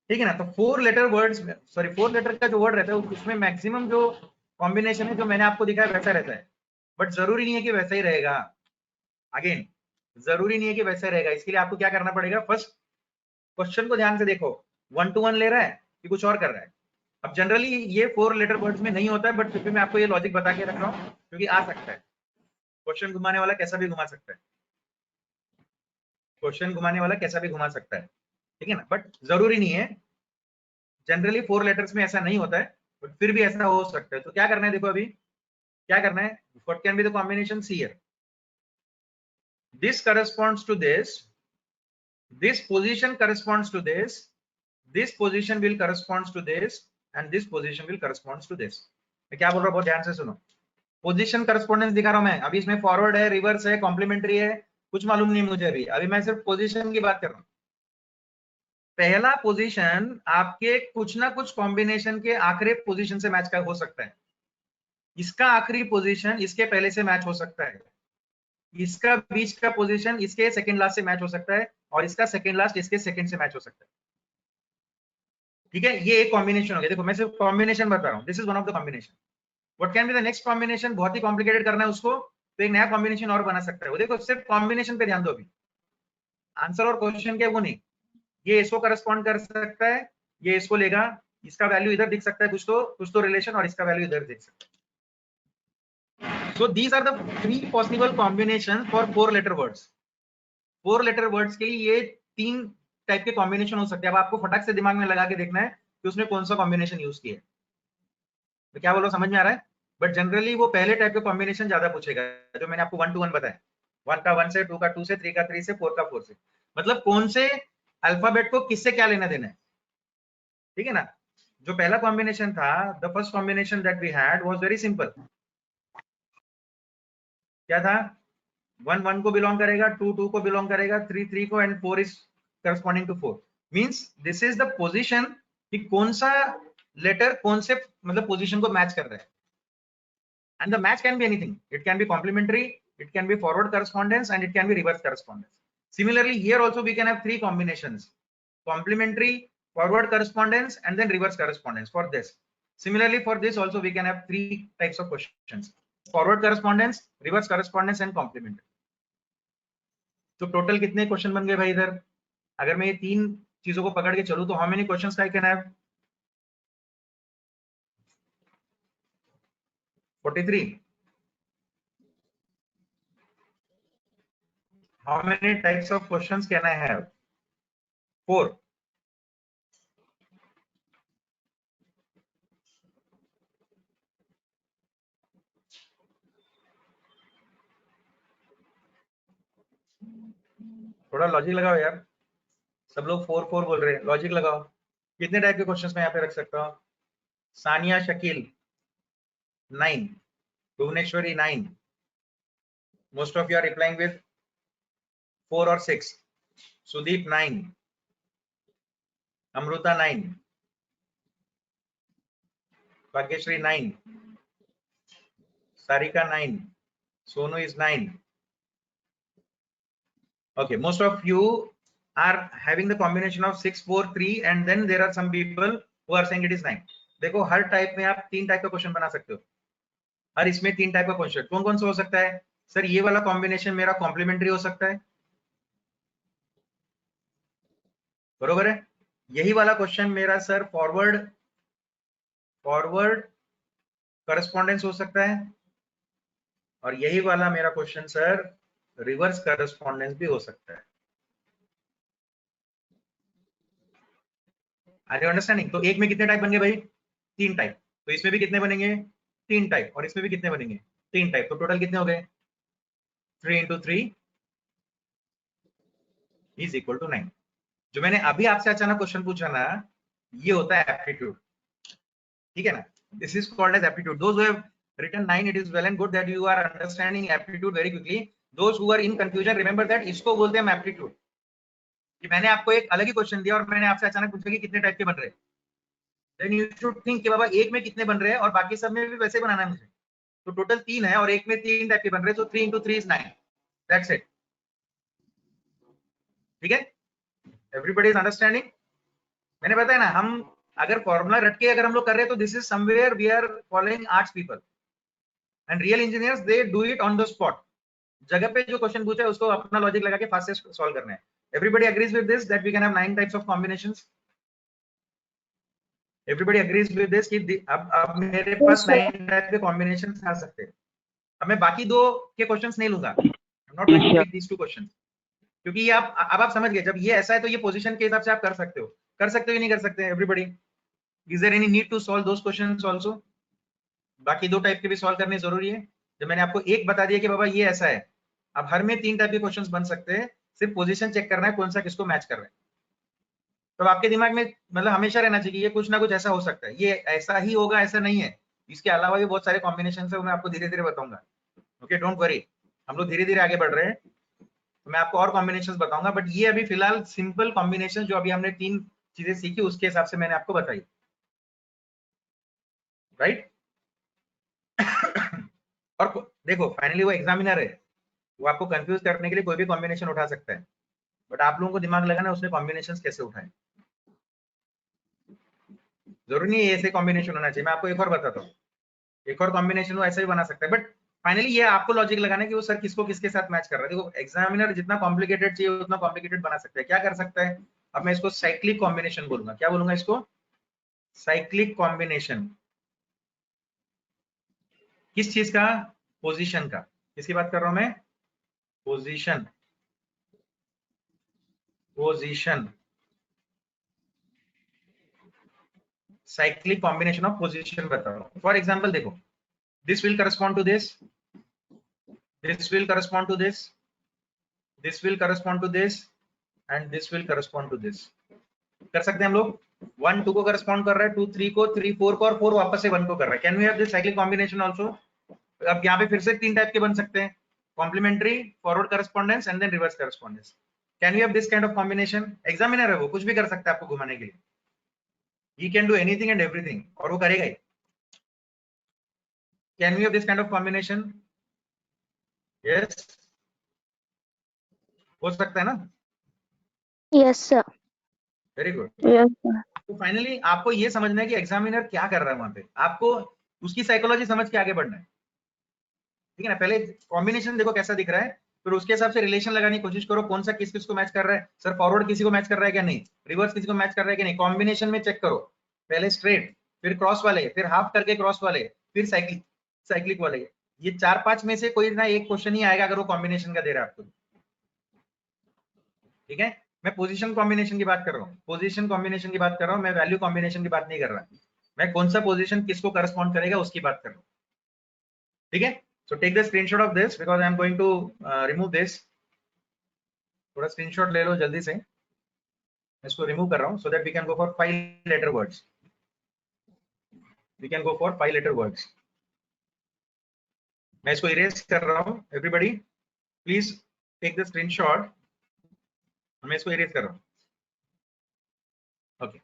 ठीक है ना? तो 4 letter words, sorry 4 letter का जो word रहता है उसमें maximum जो कॉम्बिनेशन है जो मैंने आपको दिखाया वैसा रहता है, बट जरूरी नहीं है कि वैसा ही रहेगा। अगेन, जरूरी नहीं है कि वैसा ही रहेगा। इसके लिए आपको क्या करना पड़ेगा? फर्स्ट क्वेश्चन को ध्यान से देखो, 1 to 1 ले रहा है कि कुछ और कर रहा है। अब जनरली ये 4 लेटर वर्ड्स में नहीं होता है, बट फिर भी मैं आपको ये लॉजिक बता के रख रहा हूँ क्योंकि आ सकता है। क्वेश्चन घुमाने वाला कैसा भी घुमा सकता है, क्वेश्चन घुमाने वाला कैसा भी घुमा सकता है, ठीक है ना? बट जरूरी नहीं है, जनरली 4 लेटर्स में ऐसा नहीं होता है, बट फिर भी ऐसा हो सकता है। तो क्या करना है? देखो अभी क्या करना है, what can be the combinations here? This corresponds to this position corresponds to this position will corresponds to this and this position will corresponds to this। मैं क्या बोल रहा हूँ बहुत ध्यान से सुनो। पोजीशन करस्पॉन्डेंस दिखा रहा हूं मैं, अभी इसमें फॉरवर्ड है, रिवर्स है, कॉम्प्लीमेंट्री है, कुछ मालूम नहीं मुझे अभी मैं सिर्फ पोजीशन की बात कर रहा हूँ। पहला पोजीशन आपके कुछ ना कुछ कॉम्बिनेशन के आखिरी पोजीशन से मैच हो सकता है। इसका आखिरी पोजीशन इसके पहले से मैच हो सकता है, इसका बीच का पोजीशन इसके सेकंड लास्ट से मैच हो सकता है और इसका सेकंड लास्ट इसके सेकंड से मैच हो सकता है, ठीक है? ये एक कॉम्बिनेशन हो गया। देखो मैं सिर्फ कॉम्बिनेशन बता रहा हूँ, this is one of the combination. What can be the next combination? बहुत ही कॉम्प्लिकेटेड करना है उसको तो एक नया कॉम्बिनेशन और बना सकता है वो। देखो सिर्फ कॉम्बिनेशन पे ध्यान दो, अभी आंसर और क्वेश्चन के वो नहीं। ये इसको करस्पॉन्ड कर सकता है, ये इसको लेगा, इसका वैल्यू इधर दिख सकता है कुछ तो रिलेशन, और इसका वैल्यू इधर दिख सकता है। So these are the 3 possible combination for 4 letter words. 4 letter words के लिए ये 3 टाइप के कॉम्बिनेशन हो सकते हैं। अब आपको फटाक से दिमाग में लगा के देखना है कि उसने कौन सा कॉम्बिनेशन यूज किया है। तो क्या बोलो, समझ में आ रहा है? बट जनरली वो पहले टाइप के कॉम्बिनेशन ज्यादा पूछेगा जो मैंने आपको 1 to 1 बताया। 1 का 1 से, 2 का 2 से, 3 का 3 से, 4 का 4 से, मतलब कौन से अल्फाबेट को किससे क्या लेना देना है, ठीक है ना? जो पहला कॉम्बिनेशन था, the first combination that we had was very simple. क्या था? 1 1 को बिलोंग करेगा, 2 2 को बिलोंग करेगा, 3 3 को, and 4 is corresponding to 4। Means this is the position कि कौन सा लेटर कौन से मतलब पोजीशन को मैच कर रहा है। And the match can be anything. It can be complementary, it can be forward correspondence, and it can be reverse correspondence. Similarly, here also we can have 3 combinations: complementary, forward correspondence, and then reverse correspondence for this. Similarly, for this also we can have 3 types of questions: forward correspondence, reverse correspondence, and complementary. तो total कितने question बन गए भाई इधर? अगर मैं ये 3 चीजों को पकड़ के चलूं तो how many questions I can have? 43. How many types of questions can I have? 4. थोड़ा लॉजिक लगाओ यार। सब लोग 4 4 बोल रहे हैं, लॉजिक लगाओ। कितने टाइप के क्वेश्चंस मैं यहाँ पे रख सकता हूँ? Sania Shakeel 9, Bhubaneswari 9, most of you are replying with 4 और 6, Sudeep 9, Amrita 9, Bhagyashree 9, Sarika 9, Sonu is 9. Okay, most of you are having the combination of 6 4 3 and then there are some people who are saying it is 9. देखो हर टाइप में आप 3 टाइप का क्वेश्चन बना सकते हो, हर इसमें 3 type का क्वेश्चन। कौन कौन सा हो सकता है? सर ये वाला कॉम्बिनेशन मेरा कॉम्प्लीमेंट्री हो सकता है, बरोबर है। यही वाला क्वेश्चन मेरा सर फॉरवर्ड करस्पॉन्डेंस हो सकता है, और यही वाला मेरा क्वेश्चन सर रिवर्स करस्पॉन्डेंस भी हो सकता है। Are you understanding? तो एक में कितने टाइप बन गए भाई? 3 टाइप। तो इसमें भी कितने बनेंगे? 3 टाइप, और इसमें भी कितने बनेंगे? 3 टाइप। तो टोटल कितने हो गए? 3 into 3 इज इक्वल टू 9। जो मैंने अभी आपसे अचानक क्वेश्चन पूछा ना, ये होता है एप्टीट्यूड, ठीक है ना? This is called as aptitude. Those who have written 9, it is well and good that you are understanding aptitude very quickly. Those who are in confusion, remember that इसको बोलते हैं एप्टीट्यूड। कि मैंने आपको एक अलग ही क्वेश्चन दिया और मैंने आपसे अचानक पूछा कि कितने टाइप के बन रहे हैं, देन यू शुड थिंक कि बाबा एक में कितने बन रहे हैं और बाकी सब में भी वैसे बनाना है मुझे। तो टोटल 3 है और एक में 3 टाइप के बन रहे हैं, तो 3 into 3 is 9, दैट्स इट। ठीक है, एवरीबॉडी इज अंडरस्टैंडिंग? मैंने बताया ना, हम अगर फॉर्मूला रट के अगर हम लोग कर रहे हैं तो this is somewhere we are following arts people, and real engineers they do it on the spot. जगह पे जो क्वेश्चन पूछा है उसको अपना लॉजिक लगा के फास्ट से सॉल्व करना है। Everybody agrees with this that we can have 9 types of combinations? Everybody agrees with this कि अब मेरे पास 9 टाइप के कॉम्बिनेशंस आ सकते हैं। अब मैं बाकी 2 के क्वेश्चंस नहीं लूंगा, I am not going to take these 2 questions, क्योंकि ये आप समझ गए। जब ये ऐसा है तो ये पोजीशन के हिसाब से आप कर सकते हो कि नहीं कर सकते? Everybody, is there any need to solve those questions also? बाकी 2 टाइप के भी सॉल्व करने जरूरी है? जब मैंने आपको एक बता दिया कि बाबा ये ऐसा है, अब हर में 3 टाइप के क्वेश्चंस बन सकते हैं, सिर्फ पोजीशन चेक करना है कौन सा किसको मैच कर रहा है। तो आपके दिमाग में मतलब हमेशा रहना चाहिए ये कुछ ना कुछ ऐसा हो सकता है, ये ऐसा ही होगा ऐसा नहीं है, इसके अलावा भी बहुत सारे कॉम्बिनेशन है, वो मैं आपको धीरे धीरे बताऊंगा। ओके, डोंट वरी, हम लोग धीरे धीरे आगे बढ़ रहे हैं, तो मैं आपको और कॉम्बिनेशंस बताऊंगा, बट ये अभी फिलहाल सिंपल कॉम्बिनेशन जो अभी हमने 3 चीजें सीखी उसके हिसाब से मैंने आपको बताई, राइट? और देखो फाइनली वो एग्जामिनर है, वो आपको कंफ्यूज करने के लिए कोई भी कॉम्बिनेशन उठा सकता है, बट आप लोगों को दिमाग लगाना है उसने कॉम्बिनेशंस कैसे उठाए। जरूरी नहीं है ऐसे कॉम्बिनेशन होना चाहिए। मैं आपको एक और बताता हूँ, एक और कॉम्बिनेशन वो ऐसा भी बना सकता है, बट फाइनली ये आपको लॉजिक लगाना है कि वो सर किसको किसके साथ मैच कर रहा है। देखो एग्जामिनर जितना कॉम्प्लिकेटेड चाहिए उतना कॉम्प्लिकेटेड बना सकता है। क्या कर सकता है? अब मैं इसको साइक्लिक कॉम्बिनेशन बोलूंगा। क्या बोलूंगा इसको? Cyclic combination. किस चीज का? पोजीशन का। किसकी बात कर रहा हूं मैं? Position, position, cyclic combination of position बता रहा हूं। फॉर एग्जांपल देखो, this will correspond to this, this will correspond to this, this will correspond to this, and this will correspond to this. कर सकते हैं हम लोग। 1 2 को करस्पॉन्ड कर रहा है, 2 3 को, 3 4 को, और 4 वापस से 1 को कर रहा है। Can we have this cyclic combination also? अब यहाँ पे फिर से 3 टाइप के बन सकते हैं, complementary, forward correspondence and then reverse correspondence. Can we have this kind of combination? Examiner है, वो कुछ भी कर सकता है आपको घुमाने के लिए, he can do anything and everything, और वो करेगा ही। Can we have this kind of combination? Yes, हो सकता है ना? Yes, sir. Very good. Yes, sir. तो फाइनली आपको ये समझना है कि एग्जामिनर क्या कर रहा है वहां पे, आपको उसकी साइकोलॉजी समझ के आगे बढ़ना है, ठीक है ना? पहले कॉम्बिनेशन देखो कैसा दिख रहा है, फिर उसके हिसाब से रिलेशन लगाने की कोशिश करो, कौन सा किस किस को मैच कर रहा है। सर फॉरवर्ड किसी को मैच कर रहा है क्या? नहीं। रिवर्स किसी को मैच कर रहा है कि नहीं? कॉम्बिनेशन में चेक करो, पहले स्ट्रेट, फिर क्रॉस वाले, फिर हाफ करके क्रॉस वाले, फिर साइक्लिक, साइक्लिक वाले। ये 4-5 में से कोई ना एक क्वेश्चन ही आएगा अगर वो कॉम्बिनेशन का दे रहा है आपको, ठीक है? मैं पोजीशन कॉम्बिनेशन की बात कर रहा हूँ, पोजीशन कॉम्बिनेशन की बात कर रहा हूँ, मैं वैल्यू कॉम्बिनेशन की बात नहीं कर रहा। मैं कौन सा पोजीशन किसको करस्पॉन्ड करेगा उसकी बात कर रहा हूँ, ठीक है? So take the screenshot of this because I am going to remove this. थोड़ा स्क्रीनशॉट ले लो जल्दी से। मैं इसको रिमूव कर रहा हूं, so that we can go for 5 letter words. We can go for 5 letter words. मैं इसको इरेज कर रहा हूं. Everybody please take the screenshot. मैं इसको इरेज कर रहा हूं. Okay,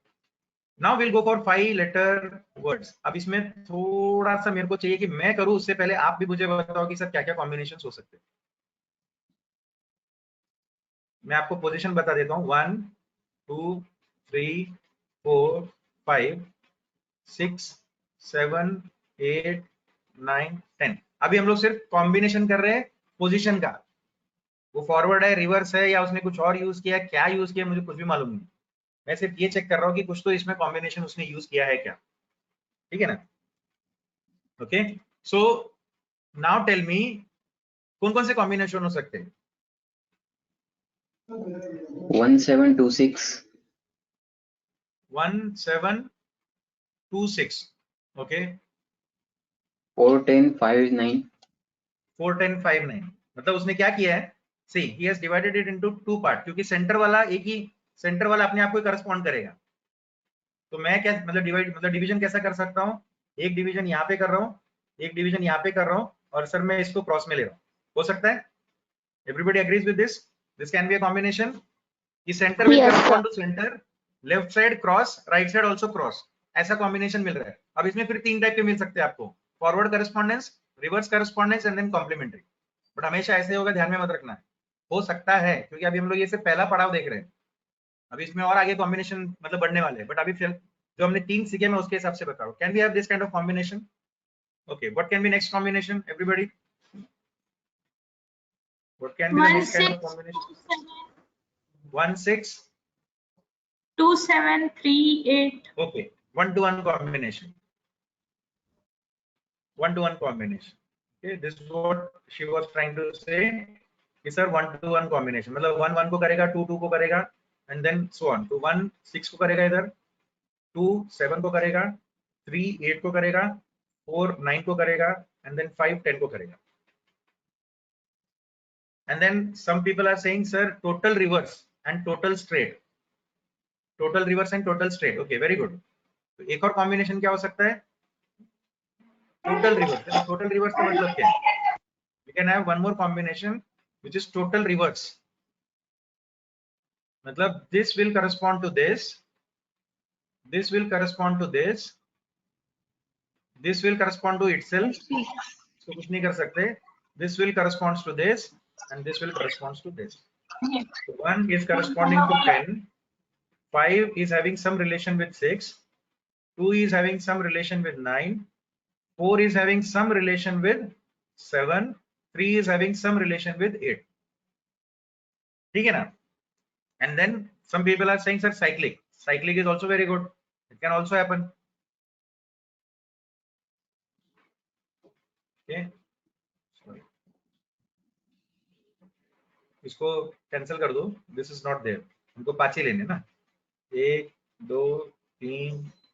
now will go for 5 letter words. अब इसमें थोड़ा सा मेरे को चाहिए कि मैं करूं, उससे पहले आप भी मुझे बताओ कि सर क्या क्या कॉम्बिनेशन हो सकते हैं. मैं आपको पोजीशन बता देता हूं. 1 2 3 4 5 6 7 8 9 10. अभी हम लोग सिर्फ कॉम्बिनेशन कर रहे हैं पोजीशन का. वो फॉरवर्ड है, रिवर्स है, या उसने कुछ और यूज किया, क्या यूज किया, मुझे कुछ भी मालूम नहीं. मैं सिर्फ ये चेक कर रहा हूँ कि कुछ तो इसमें कॉम्बिनेशन उसने यूज किया है क्या. ठीक है ना. Okay, so now tell me कौन कौन से कॉम्बिनेशन हो सकते हैं. 1726 1726. ओके, 41059 41059. मतलब उसने क्या किया है, see he has divided it into 2 part, क्योंकि सेंटर वाला एक ही सेंटर वाला अपने आप को करस्पॉन्ड करेगा. तो मैं क्या मतलब डिवीजन कैसा कर सकता हूँ, एक डिवीजन यहाँ पे कर रहा हूँ, एक डिवीजन यहाँ पे कर रहा हूँ, और सर मैं इसको क्रॉस में ले रहा हूँ. हो सकता है. Everybody agrees with this. This can be a combination. कि centre will Yes, correspond to centre, left side cross, right side also cross. ऐसा कॉम्बिनेशन मिल रहा है. अब इसमें फिर 3 टाइप के मिल सकते हैं आपको. Forward correspondence, reverse correspondence and then complementary. But हमेशा ऐसे होगा, ध्यान में मत रखना है. हो सकता है, क्योंकि अभी हम लोग ये सिर्फ पहला पड़ाव देख रहे हैं. अभी इसमें और आगे कॉम्बिनेशन मतलब बढ़ने वाले हैं. बट अभी फिर जो हमने 3 सीखे मैं उसके हिसाब से बता रहा हूँ. Can we have this kind of combination. Okay, what can be next combination everybody. What can be the next kind of combination. 16 2738. okay, 1-to-1 combination. 1-to-1 combination. Okay, this is what she was trying to say. कि sir 1-to-1 combination मतलब 1 1 को करेगा, 2 2 को करेगा, and then so on. तो 1 6 को करेगा इधर, 2 7 को करेगा, 3 8 को करेगा, 4 9 को करेगा, and then 5 10 को करेगा. And then some people are saying sir total reverse and total straight. Total reverse and total straight. Okay, very good. तो एक और कॉम्बिनेशन क्या हो सकता है. Total reverse. टोटल रिवर्स का मतलब क्या है. We can have one more combination which is total reverse. मतलब this will correspond to this, this will correspond to this, this will correspond to itself. इसको कुछ नहीं कर सकते. This will corresponds to this and this will corresponds to this. 1 is corresponding to 10, 5 is having some relation with 6, 2 is having some relation with 9, 4 is having some relation with 7, 3 is having some relation with 8. ठीक है ना. And then some people are saying sir cyclic. Cyclic is also very good. It can also happen. Okay. Sorry. इसको cancel कर दो. This is not there. हमको 5 ही लेने ना. 1 2 3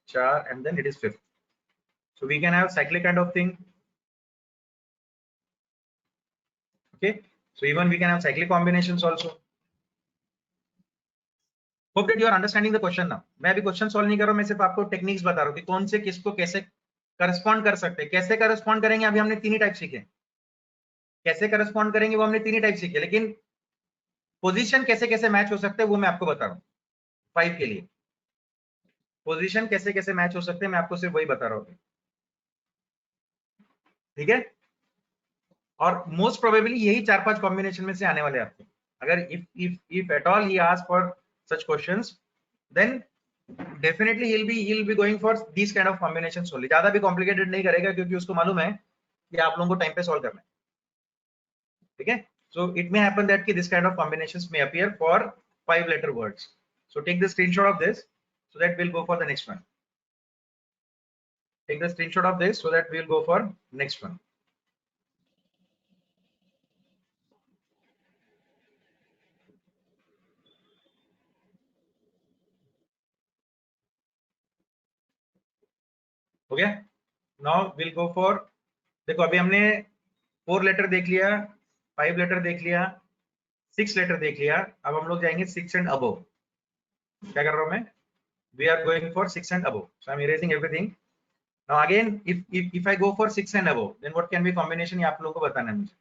4 and then it is 5th. So we can have cyclic kind of thing. Okay, so even we can have cyclic combinations also. Hope that you are understanding the question now. मैं अभी question solve नहीं कर रहा हूं, मैं सिर्फ आपको techniques बता रहा हूं कि कौन से किसको कैसे करस्पॉन्ड कर सकते हैं. कैसे करस्पॉन्ड करेंगे अभी हमने 3 ही टाइप सीखे. कैसे करस्पॉन्ड करेंगे वो हमने 3 ही टाइप सीखे, लेकिन पोजीशन कैसे कैसे मैच हो सकते हैं वो मैं आपको बता रहा हूं. 5 के लिए पोजीशन कैसे कैसे मैच हो सकते हैं मैं आपको सिर्फ वही बता रहा हूं. ठीक है. और मोस्ट प्रोबेबली यही 4-5 कॉम्बिनेशन में से आने वाले आपको. अगर if at all he asks for such questions, then definitely he'll be going for these kind of combinations only. ज्यादा भी कॉम्प्लिकेटेड नहीं करेगा, क्योंकि उसको मालूम है कि आप लोगों को टाइम पे सॉल्व करना है. ठीक है. So it may happen that this kind of combinations may appear for 5 letter words. So take the screenshot of this so that we'll go for the next one. Take the screenshot of this so that we'll go for next one. हो गया. Now will go for, देखो अभी हमने 4 letter देख लिया, 5 letter देख लिया, 6 letter देख लिया. अब हम लोग जाएंगे 6 एंड अबव. क्या कर रहा हूं मैं? We are going for 6 and above. So I'm erasing everything. Now again, if I go for 6 and above, then what can be combination? ये आप लोगों को बताना है मुझे.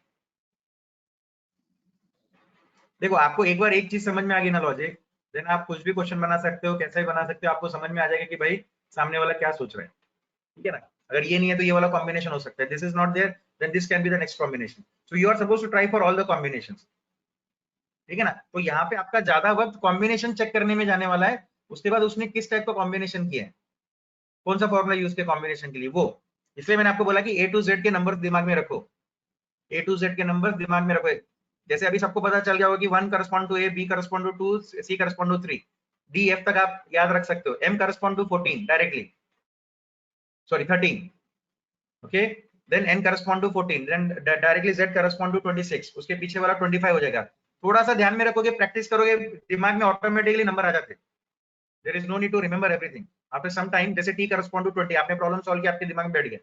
देखो आपको एक बार एक चीज समझ में आ गई ना लॉजिक, देन आप कुछ भी क्वेश्चन बना सकते हो, कैसे भी बना सकते हो, आपको समझ में आ जाएगा कि भाई सामने वाला क्या सोच रहा है. ठीक है ना? अगर ये नहीं है तो ये वाला कॉम्बिनेशन हो सकता है. This is not there, then this can be the next combination. So you are suppose to try for all the combinations. ठीक है ना? तो यहाँ पे आपका ज्यादा वक्त कॉम्बिनेशन चेक करने में जाने वाला है. उसके बाद उसने किस टाइप का कॉम्बिनेशन किया है, कौन सा फॉर्मूला यूज किया कॉम्बिनेशन के लिए, वो. इसलिए मैंने आपको बोला कि A to Z के नंबर दिमाग में रखो. A to Z के नंबर दिमाग में रखो. जैसे अभी सबको पता चल गया होगा कि 1 correspond to A, B correspond to 2, C correspond to 3, D F तक आप याद रख सकते हो. M correspond to 14 directly, sorry 13. Okay, then N correspond to 14, then directly Z correspond to 26, उसके पीछे वाला 25 हो जाएगा. थोड़ा सा ध्यान में रखोगे, प्रैक्टिस करोगे, दिमाग में ऑटोमेटिकली नंबर आ जाते हैं. There is no need to remember everything. After some time जैसे T करस्पॉन्ड टू 20, आपने प्रॉब्लम सॉल्व किया, आपके दिमाग में बैठ गया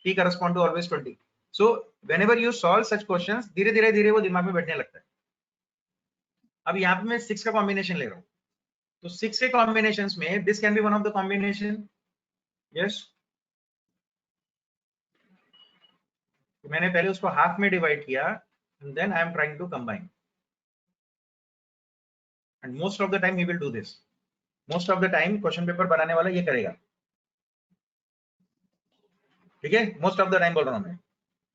T correspond to always 20. So whenever you solve such questions, धीरे धीरे धीरे वो दिमाग में बैठने लगता है. अब यहाँ पे मैं 6 का कॉम्बिनेशन ले रहा हूँ, तो 6 के कॉम्बिनेशंस में this can be one of the combination. Yes, मैंने पहले उसको हाफ में डिवाइड किया and then I am trying to combine. And most of the time he will do this. Most of the time question paper बनाने वाला ये करेगा. ठीक है, मोस्ट ऑफ द टाइम बोल रहा हूँ मैं,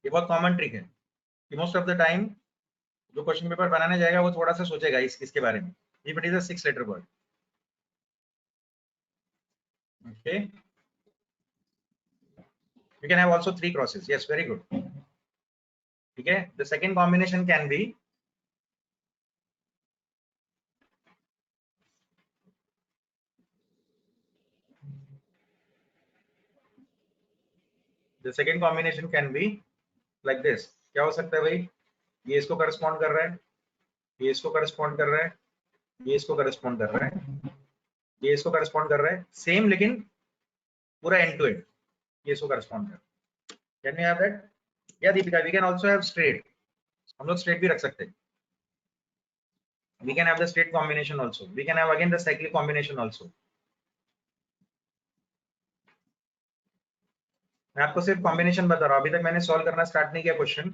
ये बहुत कॉमन ट्रिक है कि मोस्ट ऑफ द टाइम जो क्वेश्चन पेपर बनाने जाएगा वो थोड़ा सा सोचेगा इसके बारे में. If it is a 6 letter word. Okay, you can have also 3 crosses. Yes, very good. ठीक है, the second combination can be like this. क्या हो सकता है भाई, ये इसको करस्पॉन्ड कर रहा है, ये इसको करस्पॉन्ड कर रहा है, ये इसको करस्पॉन्ड कर रहा है, ये इसको करस्पॉन्ड कर रहा है, सेम लेकिन पूरा एंड टू एंड ये इसको करस्पॉन्ड कर. Can we have that? या Deepika, we can also have straight. हम लोग स्ट्रेट भी रख सकते हैं. We can have the straight combination also. We can have again the cyclic combination also. मैं आपको सिर्फ कॉम्बिनेशन बता रहा हूँ, अभी तक मैंने सॉल्व करना स्टार्ट नहीं किया क्वेश्चन,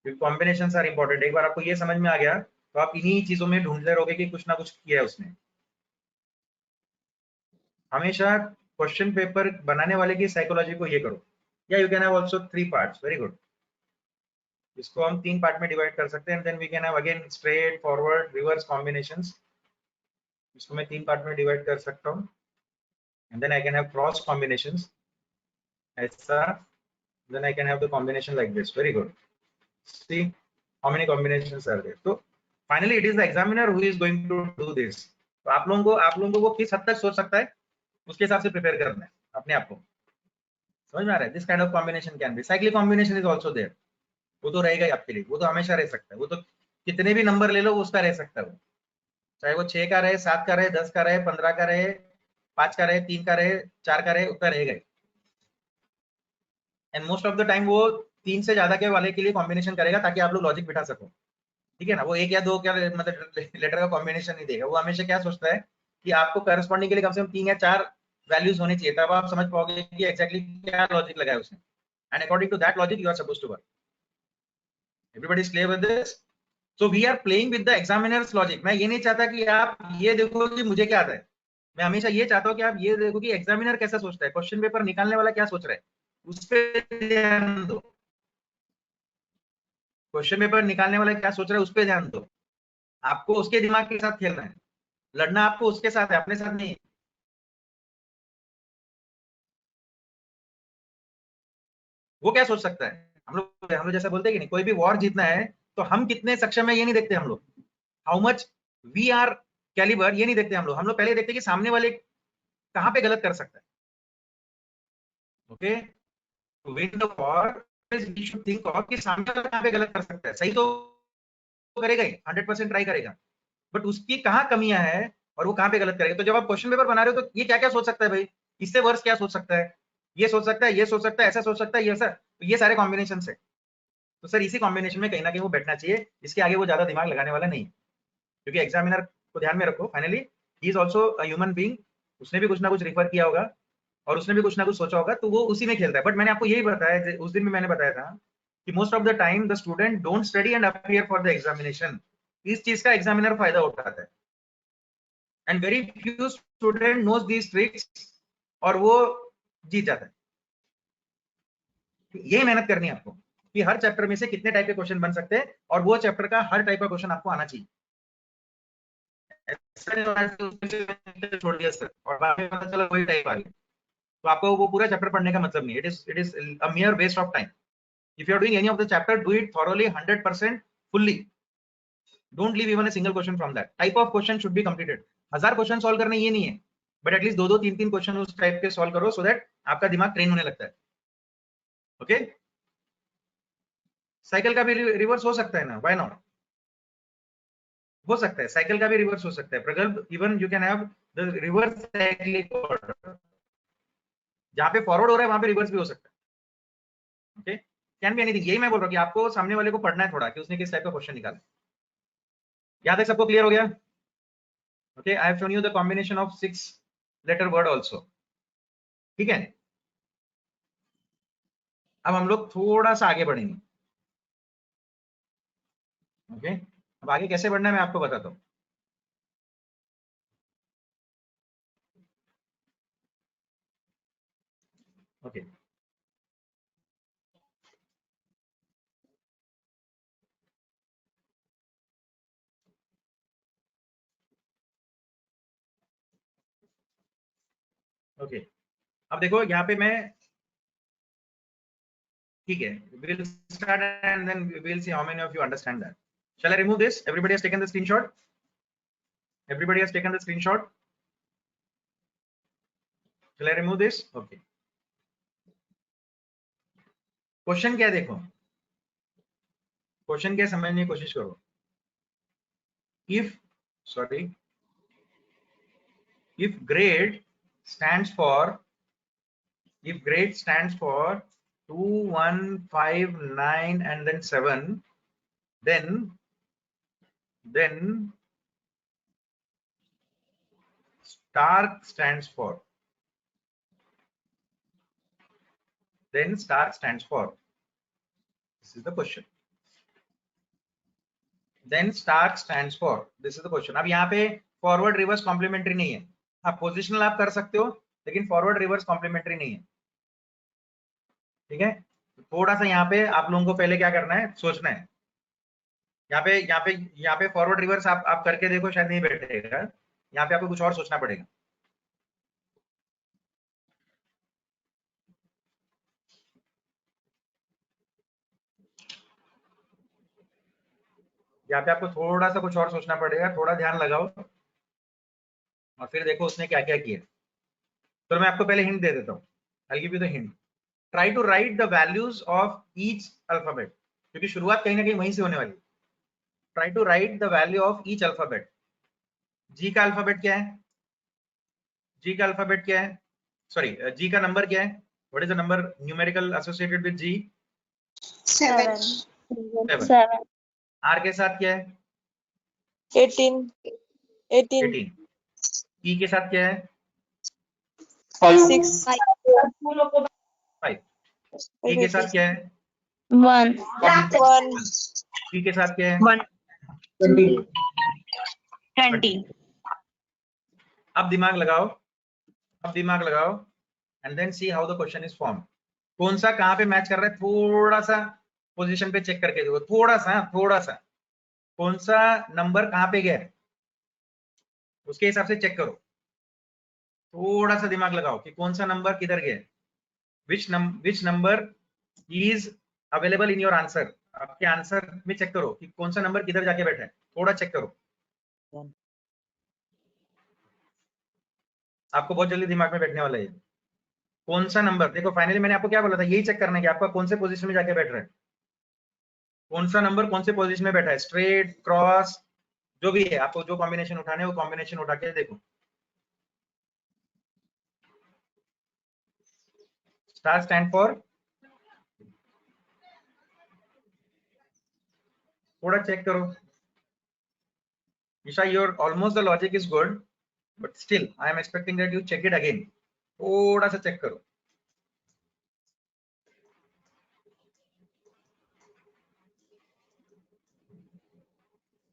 क्योंकि कॉम्बिनेशंस आर इंपॉर्टेंट. एक बार आपको ये समझ में आ गया तो आप इन्हीं चीजों में ढूंढते रहोगे कि कुछ ना कुछ किया है उसने. हमेशा क्वेश्चन पेपर बनाने वाले की साइकोलॉजी को ये करो. या you can have also 3 parts. Very good. इसको हम 3 पार्ट में डिवाइड कर सकते हैं. And then we can have again straight, forward, reverse combinations. इसको मैं 3 पार्ट में डिवाइड कर सकता हूँ. And then I can have cross combinations ऐसा. then I can have the combination like this. Very good. See how many combinations are there. So finally it is the examiner who is going to do this. तो आप लोगों को वो किस हद तक सोच सकता है उसके हिसाब से प्रिपेयर करना है अपने आप को. समझ में आ रहा है? This kind of combination can be. Cyclic combination is also there. वो तो रहेगा ही आपके लिए, वो तो हमेशा रह सकता है. वो तो कितने भी नंबर ले लो उसका रह सकता है वो, चाहे वो 6 का रहे, 7 का रहे, 10 का रहे, 15 का रहे, 5 का रहे, 3 का रहे, 4 का रहे, उतना रहेगा. And most of the time वो 3 से ज्यादा के वाले के लिए कॉम्बिनेशन करेगा ताकि आप लोग लॉजिक बिठा सको. ठीक है ना? वो 1 या 2 क्या मतलब लेटर का कॉम्बिनेशन नहीं देगा. वो हमेशा क्या सोचता है कि आपको करस्पॉन्डिंग के लिए कम से कम 3 या 4 वैल्यूज होनी चाहिए, तब आप समझ पाओगे कि एग्जैक्टली क्या लॉजिक लगाया उसने. And according to that logic you are supposed to work. Everybody is clear with this? So we are playing with the examiners logic. मैं ये नहीं चाहता कि आप ये देखो कि मुझे क्या आता है. मैं हमेशा ये चाहता हूँ कि आप ये देखो कि एग्जामिनर कैसा सोचता है, क्वेश्चन पेपर निकालने वाला क्या सोच रहा है, उस पर ध्यान दो. क्वेश्चन पेपर निकालने वाला क्या सोच रहा है उस पर ध्यान दो. आपको उसके दिमाग के साथ खेलना है, लड़ना आपको उसके साथ है, अपने साथ नहीं. वो क्या सोच सकता है. हम लोग जैसा बोलते हैं कि नहीं, कोई भी वॉर जीतना है तो हम कितने सक्षम है ये नहीं देखते हम लोग. How much we are caliber ये नहीं देखते हम लोग पहले देखते हैं कि सामने वाले कहां पे गलत कर सकता है. Okay, to win the war we should think of कि सामने वाला कहां पे गलत कर सकता है. सही तो करेगा ही, 100% ट्राई करेगा, बट उसकी कहां कमियां है और वो कहां पे गलत करेगा. तो जब आप क्वेश्चन पेपर बना रहे हो तो ये क्या क्या सोच सकता है भाई, इससे वर्स क्या सोच सकता है, ये सोच सकता है, ये सोच सकता है, ऐसा सोच सकता है, ये सर, तो ये सारे कॉम्बिनेशन है. तो सर इसी कॉम्बिनेशन में कहीं ना कहीं वो बैठना चाहिए, इसके आगे वो ज्यादा दिमाग लगाने वाला नहीं है. क्योंकि एग्जामिनर को ध्यान में रखो, finally he is also a human being, उसने भी कुछ ना कुछ रेफर किया होगा और उसने भी कुछ ना कुछ सोचा होगा, तो वो उसी में खेलता है। बट मैंने आपको यही बताया, उस दिन में मैंने बताया था कि most of the time the student don't study and appear for the examination. इस चीज का एग्जामिनर फायदा उठाता है and very few student knows these tricks और वो जीत जाता है। यही मेहनत करनी है आपको कि हर चैप्टर में से कितने टाइप के क्वेश्चन बन सकते हैं और वो चैप्टर का हर टाइप का क्वेश्चन आपको आना चाहिए। ऐसा नहीं होना चाहिए उसमें से छोड़ दिया सर और बाद में पता चला वही टाइप आ गया, तो आपको वो पूरा चैप्टर पढ़ने का मतलब नहीं। It is a mere waste of time. If you are doing any of the chapter, do it thoroughly, 100% fully. Don't leave even a single question from that. Type of question should be completed. 1000 question solve करने ये नहीं है, but at least 2-2 3-3 question उस type के solve करो, so that आपका दिमाग train होने लगता है। ओके, साइकिल का भी रिवर्स हो सकता है ना, व्हाई नॉट? हो सकता है, साइकिल का भी रिवर्स हो सकता है प्रगल्भ। Even you can have the reverse cyclic order, जहां पे फॉरवर्ड हो रहा है वहां पे रिवर्स भी हो सकता है। Okay, can be anything. यही मैं बोल रहा हूँ कि आपको सामने वाले को पढ़ना है थोड़ा कि उसने किस टाइप का क्वेश्चन निकाला। यहाँ तक सबको क्लियर हो गया? Okay, I have shown you the combination of 6 letter word also. ठीक है, अब हम लोग थोड़ा सा आगे बढ़ेंगे। ओके, अब आगे कैसे बढ़ना है मैं आपको बताता हूँ। ओके, ओके, अब देखो यहाँ पे मैं, ठीक है, we'll start and then we'll see how many of you understand that. Shall I remove this? Everybody has taken the screenshot? Everybody has taken the screenshot? Shall I remove this? Okay. Question क्या है देखो, question क्या समझने की कोशिश करो। if grade stands for 2, 1, 5, 9 and then 7, then star stands for, this is the question. Then star stands for, this is the question. अब यहाँ पे फॉरवर्ड रिवर्स कॉम्प्लीमेंट्री नहीं है। आप पोजिशनल आप कर सकते हो लेकिन फॉरवर्ड रिवर्स कॉम्प्लीमेंट्री नहीं है। ठीक है, थोड़ा सा यहाँ पे आप लोगों को पहले क्या करना है, सोचना है। यहाँ पे फॉरवर्ड रिवर्स आप करके देखो, शायद नहीं बैठेगा। यहाँ पे आपको कुछ और सोचना पड़ेगा। यहाँ पे आपको थोड़ा सा कुछ और सोचना पड़ेगा, थोड़ा ध्यान लगाओ और फिर देखो उसने क्या क्या किया। तो मैं आपको पहले हिंट दे देता हूँ। I give you the hint. Try to write the values of each alphabet, क्योंकि शुरुआत कहीं ना कहीं वहीं से होने वाली। Try to write the value of each alphabet. G का अल्फाबेट क्या है? जी का अल्फाबेट क्या है? सॉरी, जी का नंबर क्या है? What is the number numerical associated with G? 7. 7. R के साथ क्या है? 18. 18. ई के साथ क्या है? 6. 5. ई के साथ क्या है? 1. 1. पी के साथ क्या है? 20. अब दिमाग लगाओ and then see how the question is form. कौन सा कहां पे मैच कर रहा है, थोड़ा सा पोजीशन पे चेक करके देखो। थोड़ा सा कौन सा नंबर कहां पे गया है उसके हिसाब से चेक करो। थोड़ा सा दिमाग लगाओ कि कौन सा नंबर किधर गया है। Which number is available in your answer. आपके आंसर में चेक करो कि कौन सा नंबर किधर जाके बैठा है, थोड़ा चेक करो। आपको बहुत जल्दी दिमाग में बैठने वाला है। कौन सा नंबर, देखो फाइनली मैंने आपको क्या बोला था, यही चेक करना है कि आपका कौन से पोजीशन में जाके बैठ रहा है, कौन सा नंबर कौन से पोजीशन में बैठा है, स्ट्रेट क्रॉस जो भी है। आपको जो कॉम्बिनेशन उठाने वो कॉम्बिनेशन उठा के देखो। स्टार स्टैंड फॉर, थोड़ा चेक करो। Isha, your almost the logic is good, but still I am expecting that you check it again, थोड़ा सा चेक करो।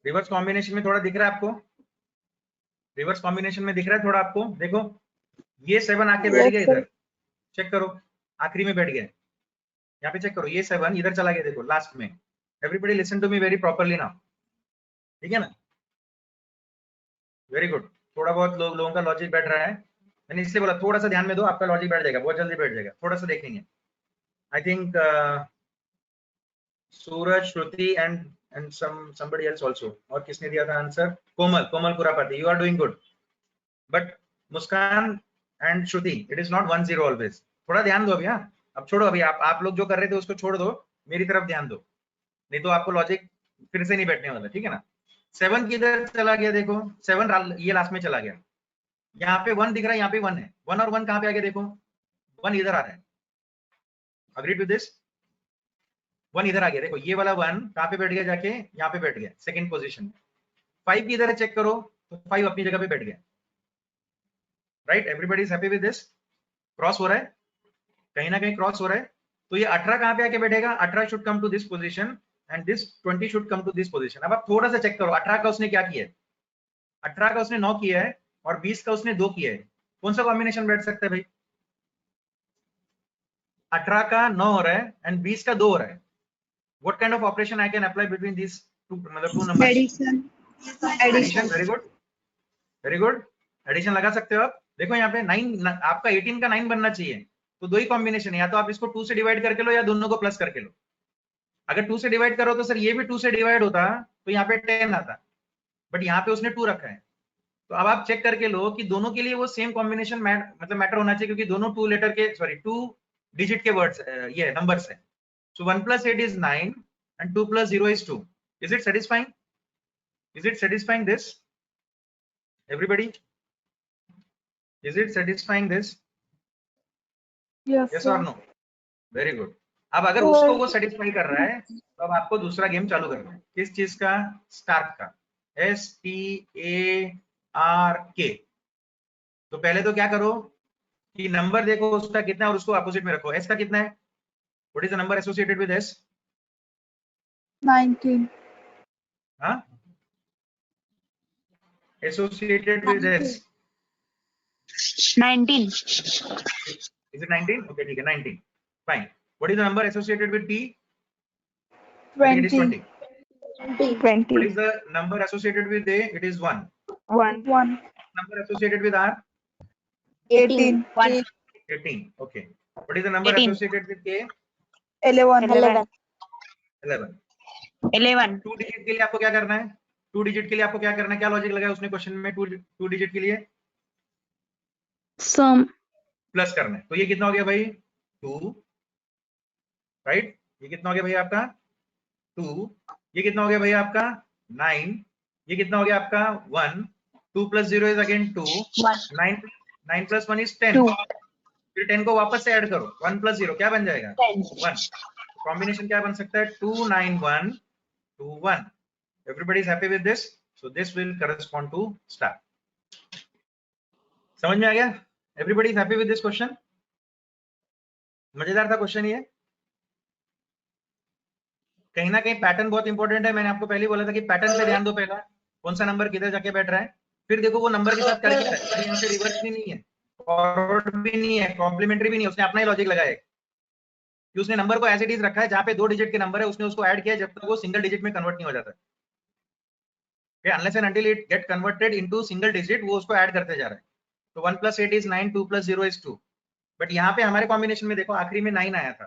रिवर्स कॉम्बिनेशन में थोड़ा दिख रहा है आपको? रिवर्स कॉम्बिनेशन में दिख रहा है थोड़ा आपको? देखो ये 7 आके बैठ Yes, गया sir. इधर, चेक करो, आखिरी में बैठ गया यहाँ पे, चेक करो ये 7 इधर चला गया, देखो लास्ट में। Everybody listen to me very properly now, ठीक है ना? Very good. थोड़ा बहुत लोगों का लॉजिक बैठ रहा है, मैंने इसलिए बोला थोड़ा सा ध्यान में दो, आपका लॉजिक बैठ जाएगा, बहुत जल्दी बैठ जाएगा, थोड़ा सा देखेंगे। I think Suraj, Shruti and somebody else also। और किसने दिया था answer? Komal Kurapati, you are doing good. But Muskan and Shruti, it is not 1-0 always. थोड़ा ध्यान दो अभी। हाँ, अब छोड़ो, अभी आप लोग जो कर रहे थे उसको छोड़ दो, मेरी तरफ ध्यान दो, नहीं तो आपको लॉजिक फिर से नहीं बैठने वाला, ठीक है ना? 7 किधर चला गया? देखो 7 ये लास्ट में चला गया, यहाँ पे 1 दिख रहा है, यहाँ पे 1 है, 1 और 1 कहाँ पे आ गया? देखो 1 इधर आ रहा है, अग्री टू दिस? 1 इधर आ गया, देखो ये वाला 1 कहाँ पे बैठ गया? जाके यहाँ पे बैठ गया, सेकंड पोजीशन में। 5 भी इधर है, चेक करो, तो 5 अपनी जगह पे बैठ गया, right? Everybody is happy with this? Cross हो रहा है, कहीं ना कहीं क्रॉस हो रहा है। तो ये 18 कहाँ पे आके बैठेगा? 18 should come to this position and this 20 should come to this position. अब आप थोड़ा सा चेक करो, 18 का उसने क्या किया है? 18 का उसने 9 किया है और 20 का उसने 2 किया है, कौन सा कॉम्बिनेशन बैठ सकता है भाई? 18 का 9 हो रहा है एंड 20 का 2 हो रहा है। What kind of operation I can apply between this मतलब two numbers? Addition. Very good, very good, addition लगा सकते हो आप। देखो यहाँ पे 9, आपका 18 का 9 बनना चाहिए, तो 2 ही कॉम्बिनेशन है, या तो आप इसको 2 से डिवाइड करके लो या दोनों को प्लस करके लो। अगर 2 से डिवाइड करो तो सर ये भी 2 से डिवाइड होता तो यहाँ पे 10 आता, बट यहाँ पे उसने 2 रखा है। तो अब आप चेक करके लो कि दोनों के लिए वो सेम कॉम्बिनेशन मतलब मैटर होना चाहिए, क्योंकि दोनों 2 लेटर के, सॉरी 2 डिजिट के वर्ड्स, ये नंबर्स है। सो 1 + 8 is 9 and 2 + 0 is 2. Is it satisfying? Is it satisfying this? Everybody? Is it satisfying this? Yes or no? Very good. अब अगर उसको वो सेटिस्फाई कर रहा है तो अब आपको दूसरा गेम चालू करना है। किस चीज का? स्टार्क का, STARK। तो पहले तो क्या करो कि नंबर देखो उसका कितना है और उसको अपोजिट में रखो। S का कितना है? What is the number associated with S? 19. हाँ, associated with S 19. is it 19? Okay, ठीक है, 19, fine. What is the number associated with T? I think it is 20. 20. What is the number associated with A? It is 1. 1. Number associated with R? 18. 18. Okay. What is the number 18. associated with K? 11. 11. 11. 11. 2 digit के लिए आपको क्या करना है? 2 digit के लिए आपको क्या करना है? क्या लॉजिक लगाया उसने क्वेश्चन में? 2 डिजिट के लिए Sum. प्लस करना है। तो ये कितना हो गया भाई? 2, राइट? ये कितना हो गया भाई आपका? 2। ये कितना हो गया भाई आपका? 9। ये कितना हो गया आपका? 1। 2 + 0 is again 2। 1. 9 + 1 is 10। 2. फिर 10 को वापस से ऐड करो, 1 + 0 क्या बन जाएगा? 10. 1। कॉम्बिनेशन क्या बन सकता है? 2 9 1 2 1। Everybody is happy with this? So this will correspond to star. समझ में आ गया? Everybody is happy with this question? मजेदार था क्वेश्चन ये। कहीं ना कहीं पैटर्न बहुत इंपॉर्टेंट है। मैंने आपको पहले बोला था कि पैटर्न पे ध्यान दो, पहला कौन सा नंबर किधर जाके बैठ रहा है, फिर देखो वो नंबर के साथ कर क्या है। यहाँ पे रिवर्स भी नहीं है, फॉरवर्ड भी नहीं है, कॉम्प्लीमेंटरी भी नहीं है, उसने अपना ही लॉजिक लगाया है कि उसने नंबर को एज इट इज रखा है, जहां पे 2 डिजिट के नंबर है उसने उसको ऐड किया जब तक वो सिंगल डिजिट में कन्वर्ट नहीं हो जाता। Unless and until it get converted into single digit, वो उसको ऐड करते जा रहा है। तो 1 + 8 is 9, 2 + 0 is 2। बट यहाँ पे हमारे कॉम्बिनेशन में देखो आखिरी में 9 आया था,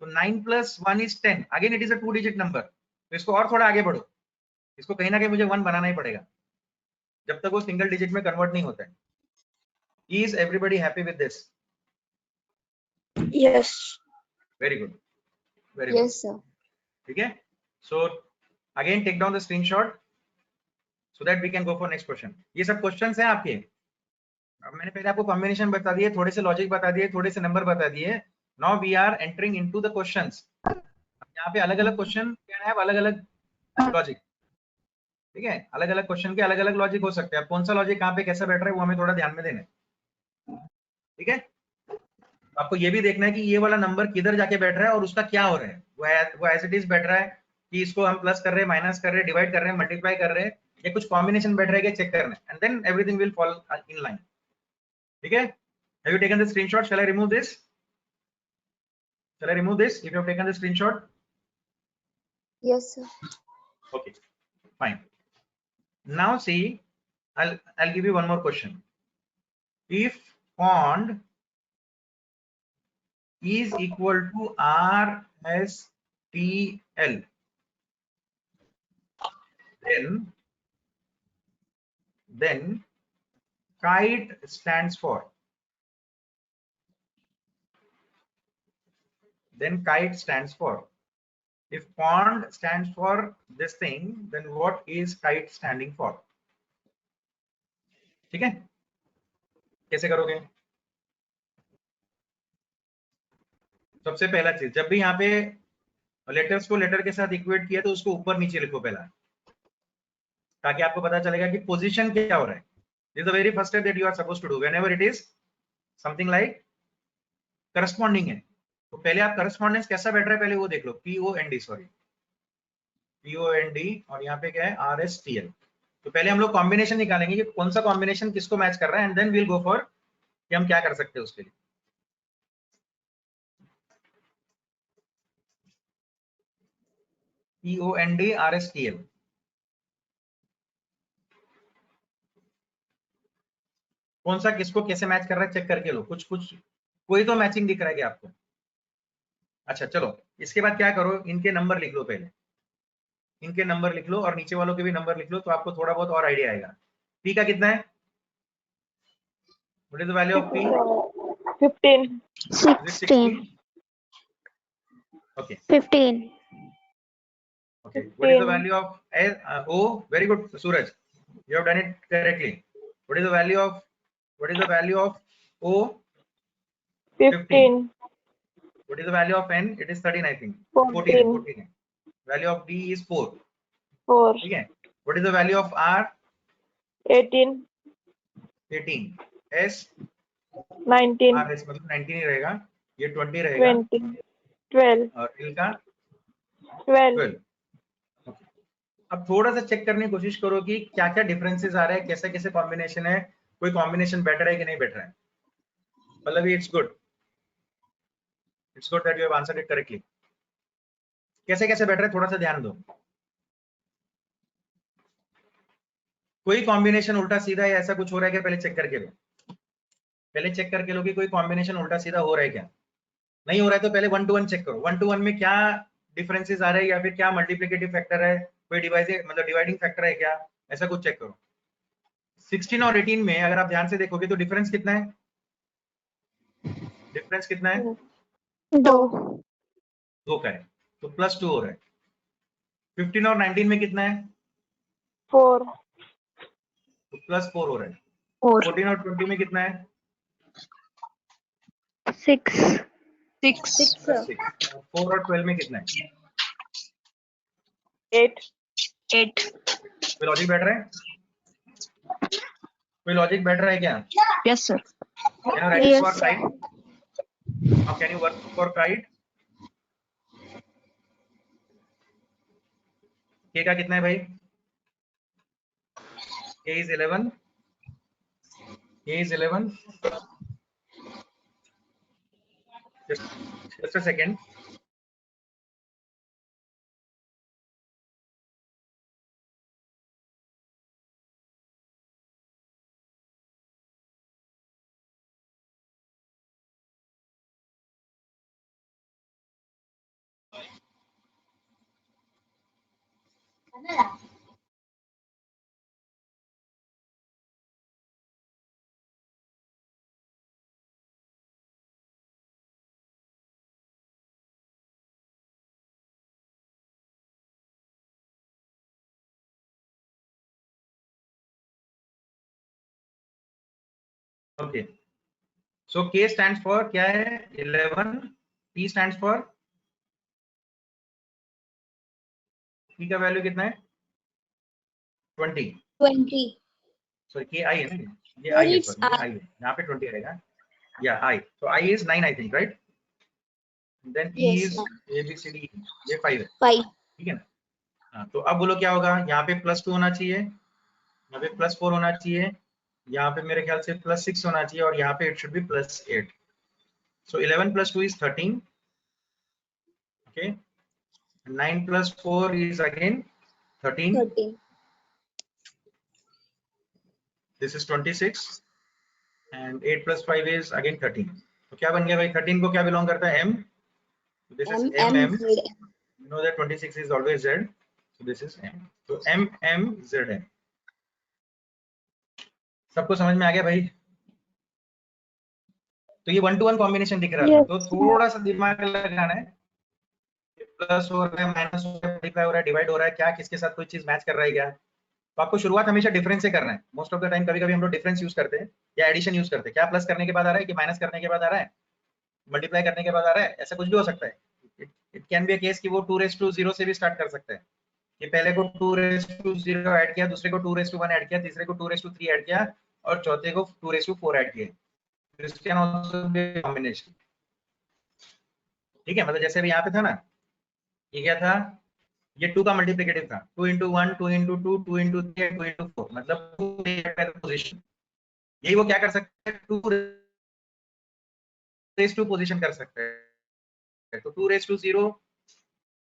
तो 9 + 1 is 10। Again it is a 2 digit number. तो इसको और थोड़ा आगे बढ़ो, इसको कहीं ना कहीं मुझे 1 बनाना ही पड़ेगा जब तक वो सिंगल डिजिट में कन्वर्ट नहीं होता है। Is everybody happy with this? Yes. Very good, very good. sir. ठीक है, so again take down the screenshot so that we can go for next question. ये सब क्वेश्चंस हैं आपके। अब मैंने पहले आपको कॉम्बिनेशन बता दिए, थोड़े से लॉजिक बता दिए, थोड़े से नंबर बता दिए। Now we are entering into the questions. यहाँ पे अलग अलग क्वेश्चन कैन हैव अलग अलग लॉजिक। ठीक है, अलग अलग क्वेश्चन के अलग अलग लॉजिक हो सकते हैं, अब कौन सा लॉजिक कहाँ पे कैसा बैठ रहा है वो हमें थोड़ा ध्यान में देना है। ठीक है, आपको ये भी देखना है कि ये वाला नंबर किधर जाके बैठ रहा है और उसका क्या हो रहा है, वो एज इट इज बैठ रहा है कि इसको हम प्लस कर रहे हैं, माइनस कर रहे हैं, डिवाइड कर रहे हैं, मल्टीप्लाई कर रहे हैं, या कुछ कॉम्बिनेशन बैठ रहा है, चेक करना है, and then everything will fall in line. ठीक है, have you taken the screenshot? Shall I remove this? Shall I remove this if you have taken the screenshot? Yes, sir. Okay, fine. Now see, I'll give you one more question. If pond is equal to RSTL, then kite stands for. Then kite stands for. If pond stands for this thing, then what is kite standing for? ठीक है, कैसे करोगे? सबसे पहला चीज, जब भी यहाँ पे लेटर्स को लेटर के साथ इक्वेट किया तो उसको ऊपर नीचे लिखो पहला, ताकि आपको पता चलेगा कि पोजीशन क्या हो रहा है। This the very first step that you are supposed to do whenever it is something like corresponding है। तो पहले आप करस्पॉन्डेंस कैसा बैठ रहा है पहले वो देख लो, POND, सॉरी POND, और यहाँ पे क्या है RSTL। तो पहले हम लोग कॉम्बिनेशन निकालेंगे कि कौन सा कॉम्बिनेशन किसको मैच कर रहा है, and then we'll go for कि हम क्या कर सकते हैं उसके लिए। POND RSTL, कौन सा किसको कैसे मैच कर रहा है चेक करके लो, कुछ कुछ कोई तो मैचिंग दिख रहा है क्या आपको? अच्छा चलो, इसके बाद क्या करो, इनके नंबर लिख लो, पहले इनके नंबर लिख लो और नीचे वालों के भी नंबर लिख लो, तो आपको थोड़ा बहुत और आइडिया आएगा। P का कितना है? What is the value of P? 15. Is it 16? Okay. 15. Okay. What is the value of O? Very good, Suraj. You have done it correctly. What is the value of O? 15. What is the value of N? It is 13, I think. 14. 14. Value of D is 4. 4. ठीक है. What is the value of R? 18. 18. S? 19. R S मतलब 19 ही रहेगा, ये 20 रहेगा, 20. 12. और L का 12. 12. Okay. अब थोड़ा सा चेक करने की कोशिश करो कि क्या क्या डिफरेंसेस आ रहे हैं, कैसे कैसे कॉम्बिनेशन है, कोई कॉम्बिनेशन बेटर है कि नहीं बेटर है। मतलब it's good that you have answered it correctly. कैसे कैसे बेटर है थोड़ा सा ध्यान दो। कोई कॉम्बिनेशन उल्टा सीधा या ऐसा कुछ हो रहा है क्या, पहले चेक करके लो, पहले चेक करके लो कि कोई कॉम्बिनेशन उल्टा सीधा हो रहा है क्या। नहीं हो रहा है तो पहले 1 to 1 चेक करो, 1 to 1 में क्या डिफरेंसेस आ रहे हैं, या फिर क्या मल्टीप्लिकेटिव फैक्टर है, कोई डिवाइडिंग फैक्टर है क्या, ऐसा कुछ चेक करो। 16 और 18 में अगर आप ध्यान से देखोगे तो डिफरेंस कितना है? 2. 2 का है, तो +2 हो रहा है। 15 और 19 में कितना है? 4. तो +4 हो रहा है। 4. 14 और 20 में कितना है? 6. 6. +6। 4 और 12 में कितना है? 8. कोई लॉजिक बैठ रहा है? कोई लॉजिक बैठ रहा है क्या? Yes, sir. Can you write it for kite? Now can you work for kite? K का कितना है भाई? K is 11. Just a second. Okay. So K stands for क्या है? 11. T stands for, T का वैल्यू कितना है? 20, 20. सॉरी के आई है ना, ये Here आई है, it's सॉरी ये I. आई है, यहाँ पे 20 आएगा, या आई, तो I is 9 I think, right, then E Yes, is ma'am. A B C D, ये 5 है, 5. ठीक है ना। हाँ, तो अब बोलो क्या होगा, यहाँ पे +2 होना चाहिए, यहाँ पे +4 होना चाहिए, यहाँ पे मेरे ख्याल से +6 होना चाहिए, और यहाँ पे it should be +8, so 11 + 2 is 13, okay, 9 + 4 is again 13, 13. this is 26, and 8 + 5 is again 13, तो क्या बन गया भाई, 13 को क्या बिलोंग करता है, m, so this is M, m, Z. you know that 26 is always z, so this is m, so m m z m, सबको समझ में आ गया भाई। तो ये 1 to 1 कॉम्बिनेशन दिख रहा था, Yes, तो थोड़ा सा दिमाग लगाना है, प्लस हो रहा है, माइनस हो रहा है, मल्टीप्लाई हो रहा है, डिवाइड हो रहा है, क्या किसके साथ कोई चीज मैच कर रहा है क्या, तो आपको शुरुआत हमेशा डिफरेंस से करना है। मोस्ट ऑफ द टाइम कभी-कभी हम लोग डिफरेंस यूज करते हैं या एडिशन यूज करते हैं, क्या प्लस करने के बाद आ रहा है कि माइनस करने के बाद आ रहा है, मल्टीप्लाई करने के बाद आ रहा है, ऐसा कुछ भी हो सकता है। It can be a case कि वो 2⁻0 से भी स्टार्ट कर सकते हैं, कि पहले को 2⁻0 ऐड किया, दूसरे को 2⁻1 ऐड किया, तीसरे को 2⁻3 ऐड किया, और चौथे को 2⁻4 ऐड किया। This can also be combination, ठीक है, मतलब जैसे अभी यहाँ पे था ना, ये क्या था, ये 2 का मल्टीप्लिकेटिव था, 2 × 1, 2 × 2, 2 × 3, 2 × 4, मतलब पोजीशन, यही वो क्या कर सकते हैं, 2⁻2 पोजीशन कर सकते हैं। तो 2⁻0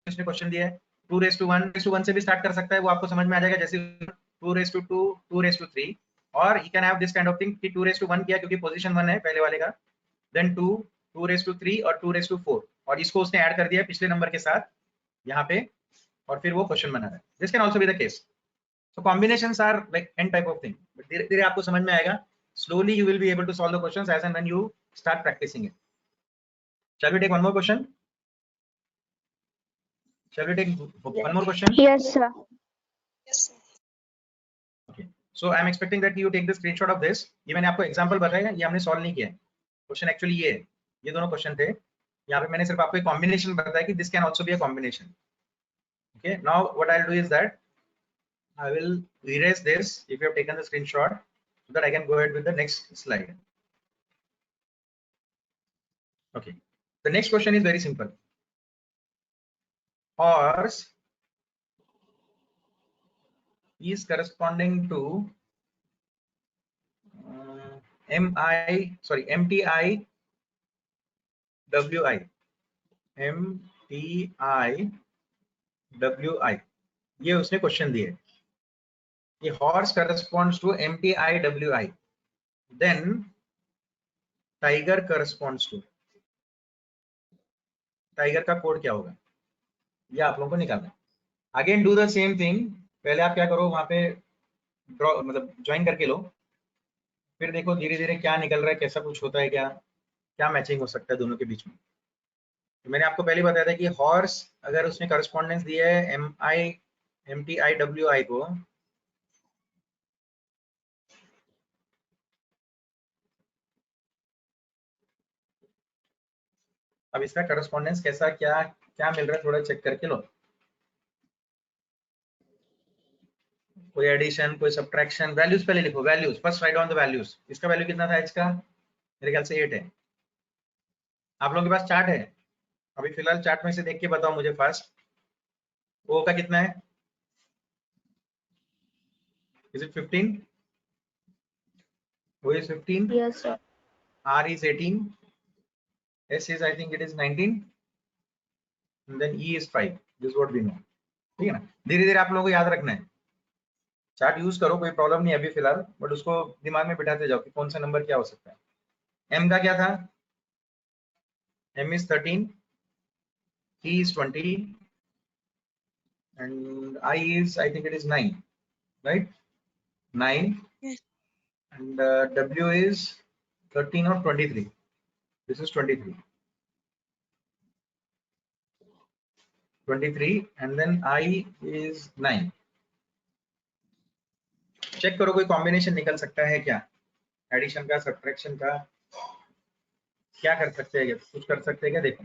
इसने क्वेश्चन दिया है, 2⁻1 से भी स्टार्ट कर सकता है, वो आपको समझ में आ जाएगा, जैसे 2⁻2, 2⁻3, और you can have this kind of thing कि 2⁻1 किया क्योंकि पोजीशन 1 है पहले वाले का, देन 2, 2⁻3 और 2⁻4, और इसको उसने ऐड कर दिया पिछले नंबर के साथ यहाँ पे, और फिर वो क्वेश्चन बना रहा है। This can also be the case, so combinations are like n type of thing, but धीरे धीरे आपको समझ में आएगा, slowly you will be able to solve the questions as and when you start practicing it. Shall we take one more question? Shall we take one more question? yes, sir. Okay, so I am expecting that you take the screenshot of this, ये मैंने आपको example बताया, ये हमने solve नहीं किया है, question actually ये है, ये दोनों question थे, यहाँ पे मैंने सिर्फ आपको एक combination बताया कि this can also be a combination. Okay, now what I'll do is that I will erase this if you have taken the screenshot, so that I can go ahead with the next slide. Okay, the next question is very simple. Horse is corresponding to MTI WI. MTI WI, ये उसने question दिए, ये horse corresponds to MTI WI, then tiger corresponds to, tiger का code क्या होगा, ये आप लोगों को निकालना है। Again do the same thing, पहले आप क्या करो, वहां पे ड्रॉ मतलब ज्वाइन करके लो, फिर देखो धीरे धीरे क्या निकल रहा है, कैसा कुछ होता है, क्या क्या मैचिंग हो सकता है दोनों के बीच में। तो मैंने आपको पहले बताया था कि हॉर्स अगर उसने करस्पॉन्डेंस दिया है MTI WI को, अब इसका करस्पॉन्डेंस कैसा क्या क्या मिल रहा है थोड़ा चेक करके लो, कोई एडिशन कोई सब्ट्रैक्शन, वैल्यूज पहले लिखो, values first, write down the values. इसका वैल्यू कितना था, इसका मेरे ख्याल से 8 है। आप लोगों के पास चार्ट है, अभी फिलहाल चार्ट में से देख के बताओ मुझे फास्ट, ओ का कितना है, is it 15, O is 15, Yes, sir. R is 18, S is I think it is 19, and then E is 5, this is what we know, ठीक है ना। धीरे धीरे आप लोगों को याद रखना है, चार्ट यूज करो कोई प्रॉब्लम नहीं है अभी फिलहाल, बट उसको दिमाग में बिठाते जाओ कि कौन सा नंबर क्या हो सकता है। M का क्या था, M is 13, T is 20, and I is I think it is 9, right, 9, Yes. and W is 13 or 23, this is 23, 23, and then I is 9। Check करो कोई कॉम्बिनेशन निकल सकता है क्या, एडिशन का सब्ट्रैक्शन का, क्या कर सकते हैं, कुछ कर सकते हैं क्या, देखो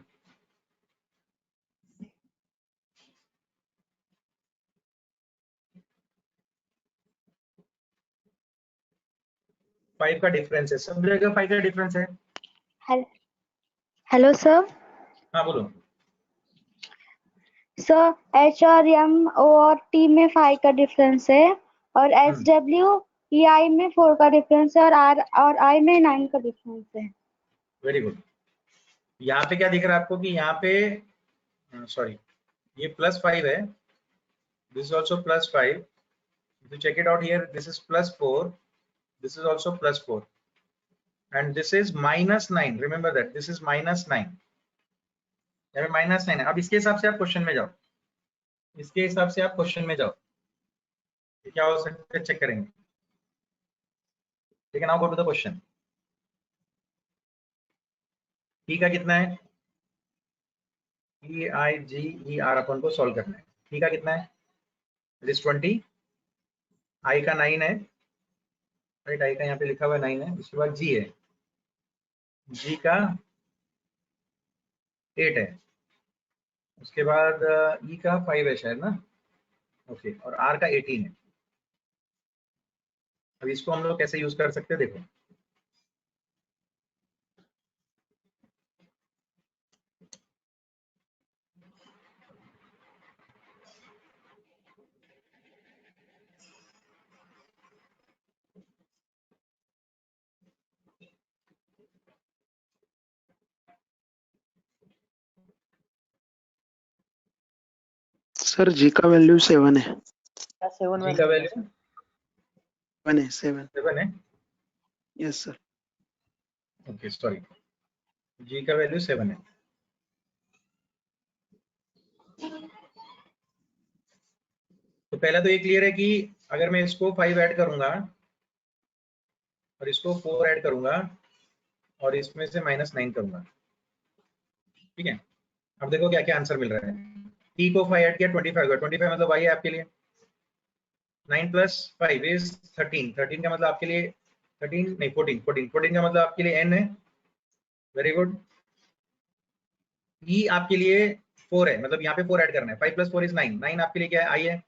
5 का डिफरेंस है, सब जगह 5 का डिफरेंस है। Hello sir. हाँ बोलो। सर एच और एम और टी में 5 का डिफरेंस है और एच डब्ल्यू ई आई में 4 का डिफरेंस है और आर और आई में 9 का डिफरेंस है। Very good. यहाँ पे क्या दिख रहा है आपको कि यहाँ पे सॉरी ये +5 है, this is also +5, if you check it out here this is +4, this is also +4 and this is -9, remember that this is -9, यहाँ पे -9 है। अब इसके हिसाब से आप क्वेश्चन में जाओ, इसके हिसाब से आप क्वेश्चन में जाओ, क्या हो सकता है चेक करेंगे। ठीक है, now go to the question. T का कितना है, ई आई जी ई आर अपन को सॉल्व करना है। टी का कितना है, इट इज 20, आई का 9 है, राइट, आई का यहाँ पे लिखा हुआ है 9 है। उसके बाद जी है, जी का 8 है, उसके बाद ई का 5 है शायद ना, ओके, और आर का 18 है। अब इसको हम लोग कैसे यूज कर सकते हैं देखो, सर जी का वैल्यू 7 है। जी का वैल्यू 7 है, यस सर। ओके सॉरी, जी का वैल्यू 7 है। तो पहला तो ये क्लियर है कि अगर मैं इसको 5 ऐड करूंगा और इसको 4 ऐड करूंगा और इसमें से -9 करूंगा, ठीक है। अब देखो क्या क्या आंसर मिल रहा है। टी को 5 ऐड किया 25 हुआ, 25 मतलब वाई है आपके लिए, 9 + 5 इज 13, 13 का मतलब आपके लिए 13 नहीं 14, 14 का मतलब आपके लिए n है, वेरी गुड। ई आपके लिए 4 है, मतलब यहाँ पे 4 ऐड करना है, 5 + 4 इज 9, 9 आपके लिए क्या है, आई है,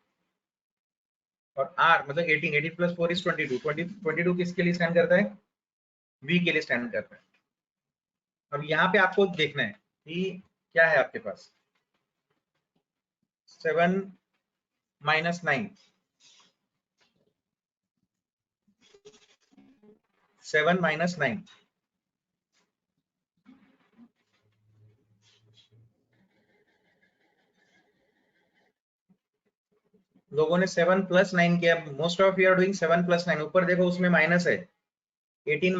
और आर मतलब 18, 18 + 4 इज 22, 22 किसके लिए स्टैंड करता है, वी के लिए स्टैंड करता है। अब यहाँ पे आपको देखना है कि क्या है आपके पास, 7 - 9, 7 - 9, लोगों ने 7 + 9 किया, most of you are doing 7 + 9, ऊपर देखो उसमें माइनस है, 18 -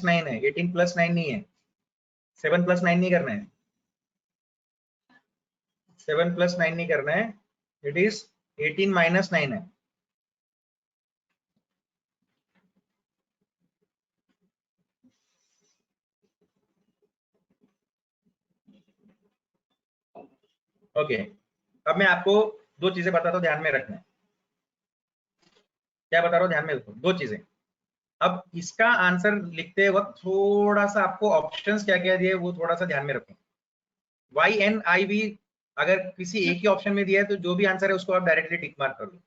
9 है, 18 + 9 नहीं है, 7 + 9 नहीं करना है, 7 + 9 नहीं करना है, इट इज 18 - 9 है। ओके, अब मैं आपको दो चीजें बताता हूँ, ध्यान में रखना। क्या बता रहा हूँ, ध्यान में रखो, दो चीजें। अब इसका आंसर लिखते वक्त थोड़ा सा आपको ऑप्शंस क्या क्या दिए वो थोड़ा सा ध्यान में रखो। वाई एन आई वी अगर किसी एक ही ऑप्शन में दिया है तो जो भी आंसर है उसको आप डायरेक्टली टिक मार्क कर लो,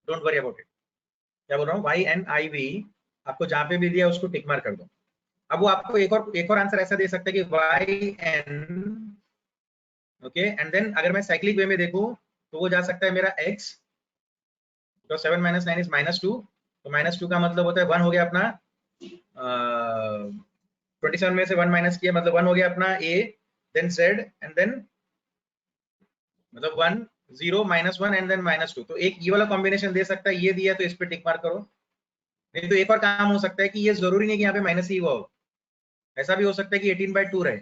डोंट वरी अबाउट इट। क्या बोल रहा हूँ, वाई एन आई वी आपको जहां पे भी दिया उसको टिक मार्क कर दो। अब वो आपको एक और आंसर ऐसा दे सकता है कि Y N, okay, and then अगर मैं साइक्लिक वे में देखूं तो वो जा सकता है मेरा x, तो 7 - 9 इज -2, तो -2 का मतलब होता है 1 हो गया अपना, 27 में से 1 माइनस किया मतलब 1 हो गया अपना a, then z and then मतलब 1 0 -1 एंड देन -2। तो एक ये वाला कॉम्बिनेशन दे सकता है, ये दिया तो इस पे टिक मार्क करो। नहीं तो एक और काम हो सकता है कि ये जरूरी नहीं कि यहाँ पे माइनस ही हुआ हो, ऐसा भी हो सकता है कि 18/2 रहे,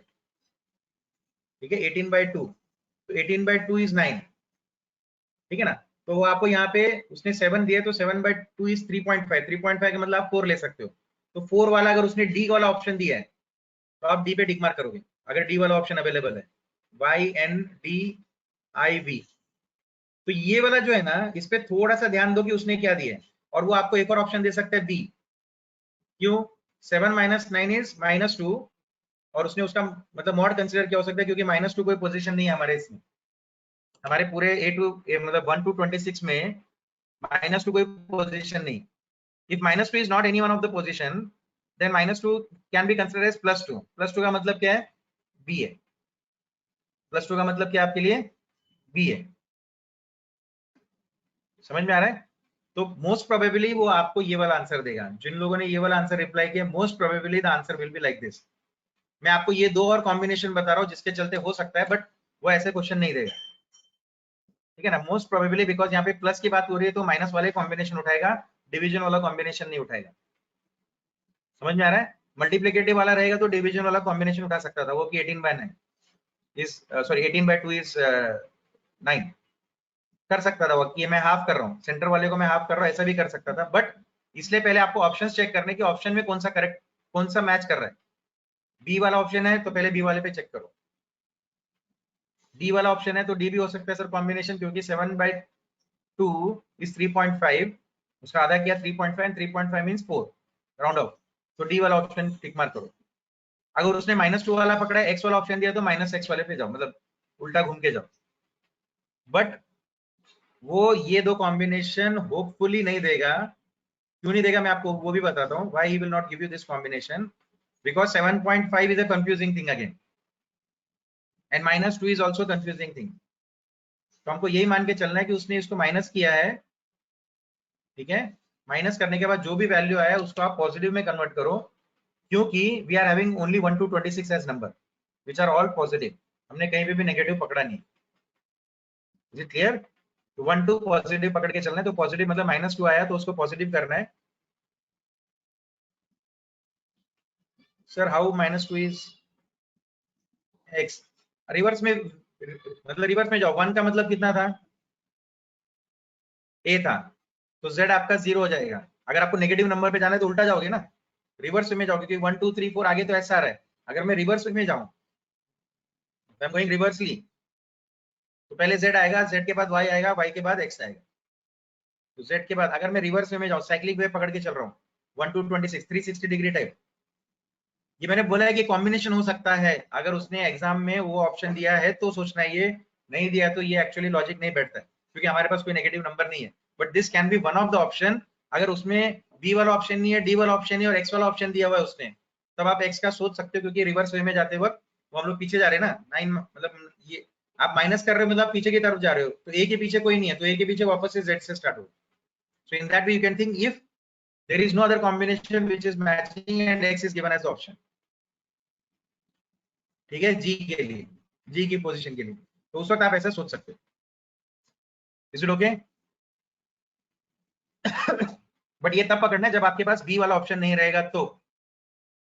ठीक है, 18/2, तो 18/2 इज 9, ठीक है ना। तो वो आपको यहाँ पे उसने 7 दिया तो 7/2 इज 3.5, 3.5 का मतलब आप 4 ले सकते हो। तो 4 वाला अगर उसने डी वाला ऑप्शन दिया है तो आप डी पे टिक मार्क करोगे अगर डी वाला ऑप्शन अवेलेबल है, YNDIV। तो ये वाला जो है ना, इस पे थोड़ा सा ध्यान दो कि उसने क्या दिया है, और वो आपको एक और ऑप्शन दे सकता है बी। क्यों, 7 - 9 इज -2, और उसने उसका मतलब मॉड कंसिडर क्या हो सकता है, क्योंकि -2 कोई पोजीशन नहीं है हमारे इसमें, हमारे पूरे मतलब 1 to 26 में -2 कोई पोजीशन नहीं। If -2 is not any one of the position then -2 can be considered as +2। +2 का मतलब क्या है? बी है। +2 का मतलब क्या आपके लिए? बी है। समझ में आ रहा है? तो मोस्ट प्रोबेबली वो आपको ये वाला आंसर देगा। जिन लोगों ने ये वाला आंसर रिप्लाई किया, most probably the answer will be like this. मैं आपको ये 2 और कॉम्बिनेशन बता रहा हूँ जिसके चलते हो सकता है, बट वो ऐसे क्वेश्चन नहीं देगा, ठीक है ना। मोस्ट प्रोबेबली बिकॉज यहाँ पे प्लस की बात हो रही है तो माइनस वाले कॉम्बिनेशन उठाएगा, डिवीजन वाला कॉम्बिनेशन नहीं उठाएगा। समझ में आ रहा है? मल्टीप्लिकेटिव वाला रहेगा तो डिवीजन वाला कॉम्बिनेशन उठा सकता था वो कि 18/9 इज सॉरी 18/2 इज 9 कर सकता था वो कि मैं हाफ कर रहा हूँ, सेंटर वाले को मैं हाफ कर रहा हूँ, ऐसा भी कर सकता था। बट इसलिए पहले आपको ऑप्शंस चेक करने की, ऑप्शन में कौन सा करेक्ट, कौन सा मैच कर रहा है। बी वाला ऑप्शन है तो पहले बी वाले पे चेक करो। डी वाला ऑप्शन है तो डी भी हो सकता है सर कॉम्बिनेशन, क्योंकि 7/2 इज 3.5, उसका आधा किया 3.5 एंड 3.5 मींस 4 राउंड ऑफ, तो डी वाला ऑप्शन टिक मार्क करो। अगर उसने -2 वाला पकड़ा है, एक्स वाला ऑप्शन दिया तो -x वाले पे जाओ, मतलब उल्टा घूम के जाओ। बट वो ये 2 कॉम्बिनेशन होपफुली नहीं देगा। क्यों नहीं देगा मैं आपको वो भी बताता हूँ। Why he will not give you this combination, because 7.5 is a confusing thing again and -2 is also confusing thing. तो हमको यही मान के चलना है कि उसने इसको माइनस किया है, ठीक है। माइनस करने के बाद जो भी वैल्यू आया उसको आप पॉजिटिव में कन्वर्ट करो, क्योंकि we are having only 1 to 26 as number which are all positive. हमने कहीं पे भी नेगेटिव पकड़ा नहीं। Is it clear? तो 1 2 पॉजिटिव पकड़ के चलना है, तो पॉजिटिव मतलब -2 आया तो उसको पॉजिटिव करना है। Sir how -2 is x? Reverse में, मतलब रिवर्स में जाओ। 1 का मतलब कितना था? a था, तो z आपका 0 हो जाएगा। अगर आपको नेगेटिव नंबर पे जाना है तो उल्टा जाओगे ना, रिवर्स में जाओगे, क्योंकि 1 2 3 4 आगे तो ऐसा आ रहा है। अगर मैं रिवर्स में जाऊं, आई एम गोइंग रिवर्सली, तो पहले z आएगा, z के बाद y आएगा, y के बाद x आएगा। तो z के बाद अगर मैं रिवर्स में जाऊं, साइक्लिक वे पकड़ के चल रहा हूं 1 to 26 360 डिग्री टाइप, ये मैंने बोला है कि कॉम्बिनेशन हो सकता है। अगर उसने एग्जाम में वो ऑप्शन दिया है तो सोचना है, ये नहीं दिया तो ये एक्चुअली लॉजिक नहीं बैठता है, क्योंकि हमारे पास कोई नेगेटिव नंबर नहीं है। But this can be one of the option. अगर उसमें बी वाला ऑप्शन नहीं है, डी वाला ऑप्शन नहीं है और एक्स वाला ऑप्शन दिया हुआ है उसने, तब आप एक्स का सोच सकते हो, क्योंकि रिवर्स वे में जाते वक्त वो हम लोग पीछे जा रहे हैं ना 9, मतलब ये आप माइनस कर रहे हो मतलब पीछे की तरफ जा रहे हो, तो ए के पीछे कोई नहीं है, तो ए के पीछे वापस से जेड से स्टार्ट हो। So in that way you can think if there is no other combination which is matching and x is given as the option, ठीक है, जी के लिए, जी की पोजीशन के लिए, तो उस वक्त आप ऐसा सोच सकते हो। Is it okay? बट ये तब पकड़ना है जब आपके पास बी वाला ऑप्शन नहीं रहेगा, तो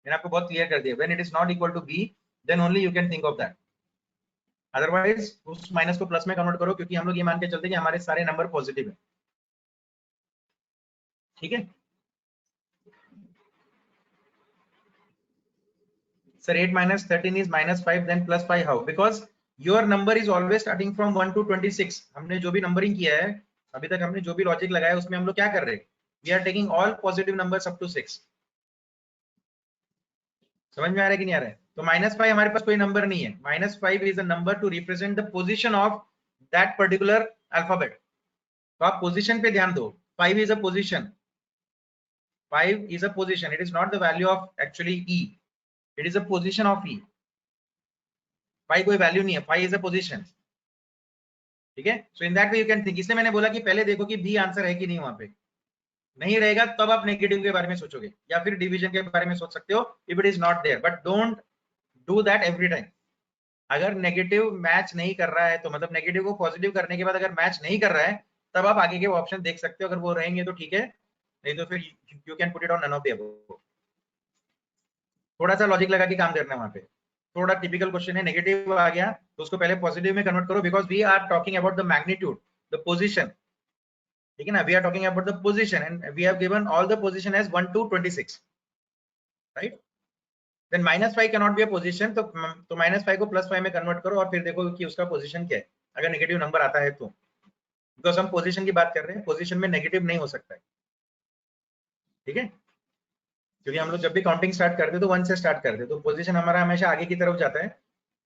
मैंने आपको बहुत क्लियर कर दिया, when it is not equal to B then only you can think of that. Otherwise उस माइनस को प्लस में कन्वर्ट करो, क्योंकि हम लोग ये मान के चलते हैं कि हमारे सारे नंबर पॉजिटिव है, ठीक है। Sir, 8 minus 13 is -5, then +5 how? Because your number is always starting from 1 to 26. हमने जो भी नंबरिंग किया है अभी तक, हमने जो भी लॉजिक लगाया उसमें हम लोग क्या कर रहे हैं? We are taking all positive numbers up to 6. समझ में आ रहा है कि नहीं आ रहा है? तो -5 हमारे पास कोई नंबर नहीं है। -5 is a number to represent the position of that particular alphabet. तो आप पोजीशन पे ध्यान दो। 5 is a position. 5 is a position. It is not the value of actually E. It is a position of E. 5 कोई value नहीं है, 5 is a position, ठीक है। So in that way you can think. इसलिए मैंने बोला कि पहले देखो कि बी आंसर है कि नहीं, वहां पे नहीं रहेगा तब आप नेगेटिव के बारे में सोचोगे, या फिर डिवीजन के बारे में सोच सकते हो if it is not there, but don't do that every time. अगर नेगेटिव मैच नहीं कर रहा है तो मतलब नेगेटिव को पॉजिटिव करने के बाद अगर मैच नहीं कर रहा है, तब आप आगे के ऑप्शन देख सकते हो। अगर वो रहेंगे तो ठीक है, नहीं तो फिर you can put it on none of the above. थोड़ा सा लॉजिक लगा के काम करना है वहां पे। थोड़ा टिपिकल क्वेश्चन है, नेगेटिव आ गया तो उसको पहले पॉजिटिव में कन्वर्ट करो, because we are talking about the magnitude, the position, ठीक है ना। We are talking about the position and we have given all the position as 1 to 26, right. Then -5 can not be a position, तो -5 को +5 में convert करो और फिर देखो कि उसका पोजीशन क्या है, अगर नेगेटिव नंबर आता है तो। बिकॉज हम पोजीशन की बात कर रहे हैं, पोजीशन में नेगेटिव नहीं हो सकता है, ठीक है। क्योंकि हम लोग जब भी काउंटिंग स्टार्ट करते हैं तो 1 से स्टार्ट करते हैं, तो पोजीशन हमारा हमेशा आगे की तरफ जाता है।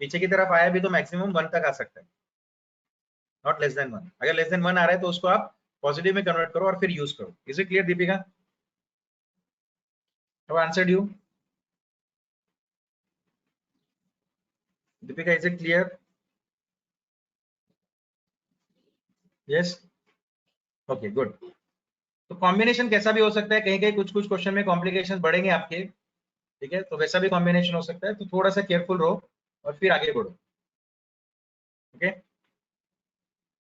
पीछे की तरफ आया भी तो मैक्सिमम 1 तक आ सकता है, नॉट लेस देन 1। अगर लेस देन 1 आ रहा है तो उसको आप पॉजिटिव में कन्वर्ट करो और फिर यूज करो। Is it clear Deepika? Have answered you? Deepika, is it clear? Yes. Okay, good. तो कॉम्बिनेशन कैसा भी हो सकता है, कहीं कहीं कुछ कुछ क्वेश्चन में कॉम्प्लिकेशन बढ़ेंगे आपके, ठीक है, तो वैसा भी कॉम्बिनेशन हो सकता है, तो थोड़ा सा केयरफुल रहो और फिर आगे बढ़ो. Okay,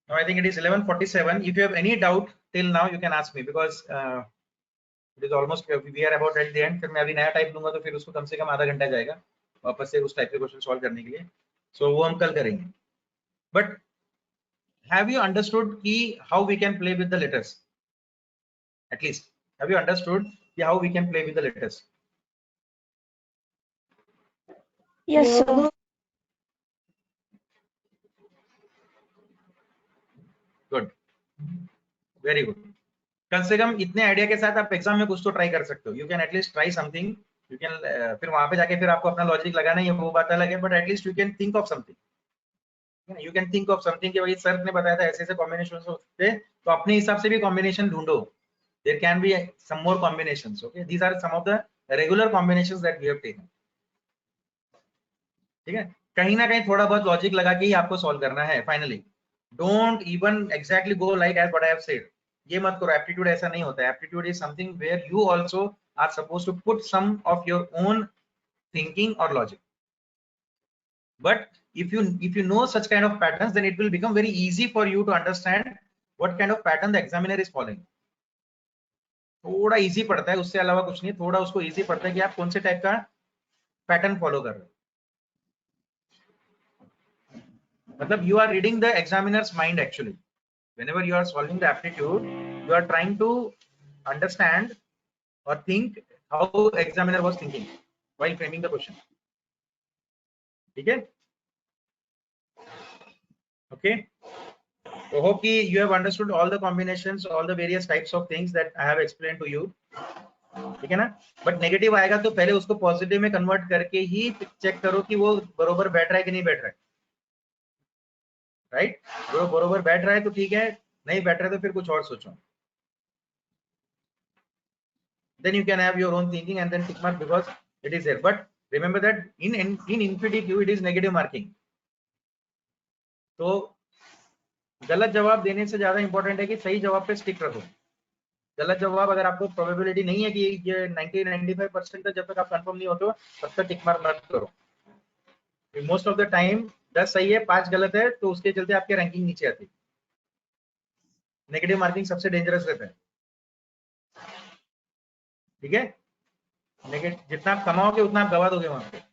now I think it is 11:47. If you have any doubt till now you can ask me, because it is almost, we are about at the end. फिर मैं अभी नया टाइप लूंगा तो फिर उसको कम से कम आधा घंटा जाएगा वापस से उस टाइप के क्वेश्चन सॉल्व करने के लिए, सो वो हम कल करेंगे. But have you understood ki how we can play with the letters? At least have you understood ki how we can play with the letters? Yes, sir. Good, very good. कम से कम इतने आइडिया के साथ आप exam में कुछ तो ट्राई कर सकते हो. You can at least try something. You can फिर वहां पे जाके फिर आपको अपना लॉजिक लगाना ही है, वो बात अलग है, but at least you can think of something. You can think of something कि भाई सर ने बताया था ऐसे ऐसे कॉम्बिनेशन हो सकते हैं, तो अपने हिसाब से भी कॉम्बिनेशन ढूंढो. There can be some more combinations. Okay, these are some of the regular combinations that we have taken. ठीक है, कहीं ना कहीं थोड़ा बहुत लॉजिक लगा के ही आपको सॉल्व करना है. Finally don't even exactly go like as what I have said. ये मत करो. एप्टीट्यूड ऐसा नहीं होता है. Aptitude is something where you also are supposed to put some of your own thinking और logic. But if you know such kind of patterns, then it will become very easy for you to understand what kind of pattern the examiner is following. थोड़ा easy पड़ता है, उससे अलावा कुछ नहीं. थोड़ा उसको इजी पड़ता है कि आप कौन से टाइप का पैटर्न फॉलो कर रहे हो. मतलब you are reading the examiner's mind actually. Whenever you are solving the aptitude, you are trying to understand or think how examiner was thinking while framing the question. ठीक है, okay. So hope you have understood all the combinations, all the various types of things that I have explained to you. ठीक है ना. But negative आएगा तो पहले उसको positive में कन्वर्ट करके ही चेक करो कि वो बरोबर बैठ रहा है कि नहीं बैठ रहा है. राइट, वो बरोबर बैठ रहा है तो ठीक है, नहीं बैठ रहा है तो फिर कुछ और सोचो. Then you can have your own thinking and then tick mark because it is there. But remember that in InfyDQ it is negative marking. तो गलत जवाब देने से ज्यादा इंपॉर्टेंट है कि सही जवाब पे स्टिक रखो. गलत जवाब अगर आपको प्रोबेबिलिटी नहीं है कि ये 90-95% तक जब तक आप कंफर्म नहीं होते हो तब तक टिक मार्क मत करो. मोस्ट ऑफ द टाइम 10 सही है 5 गलत है तो उसके चलते आपके रैंकिंग नीचे आती है. नेगेटिव मार्किंग सबसे डेंजरस रहता है. ठीक है, नेगेटिव जितना आप कमाओगे उतना आप गवा दोगे वहां पे.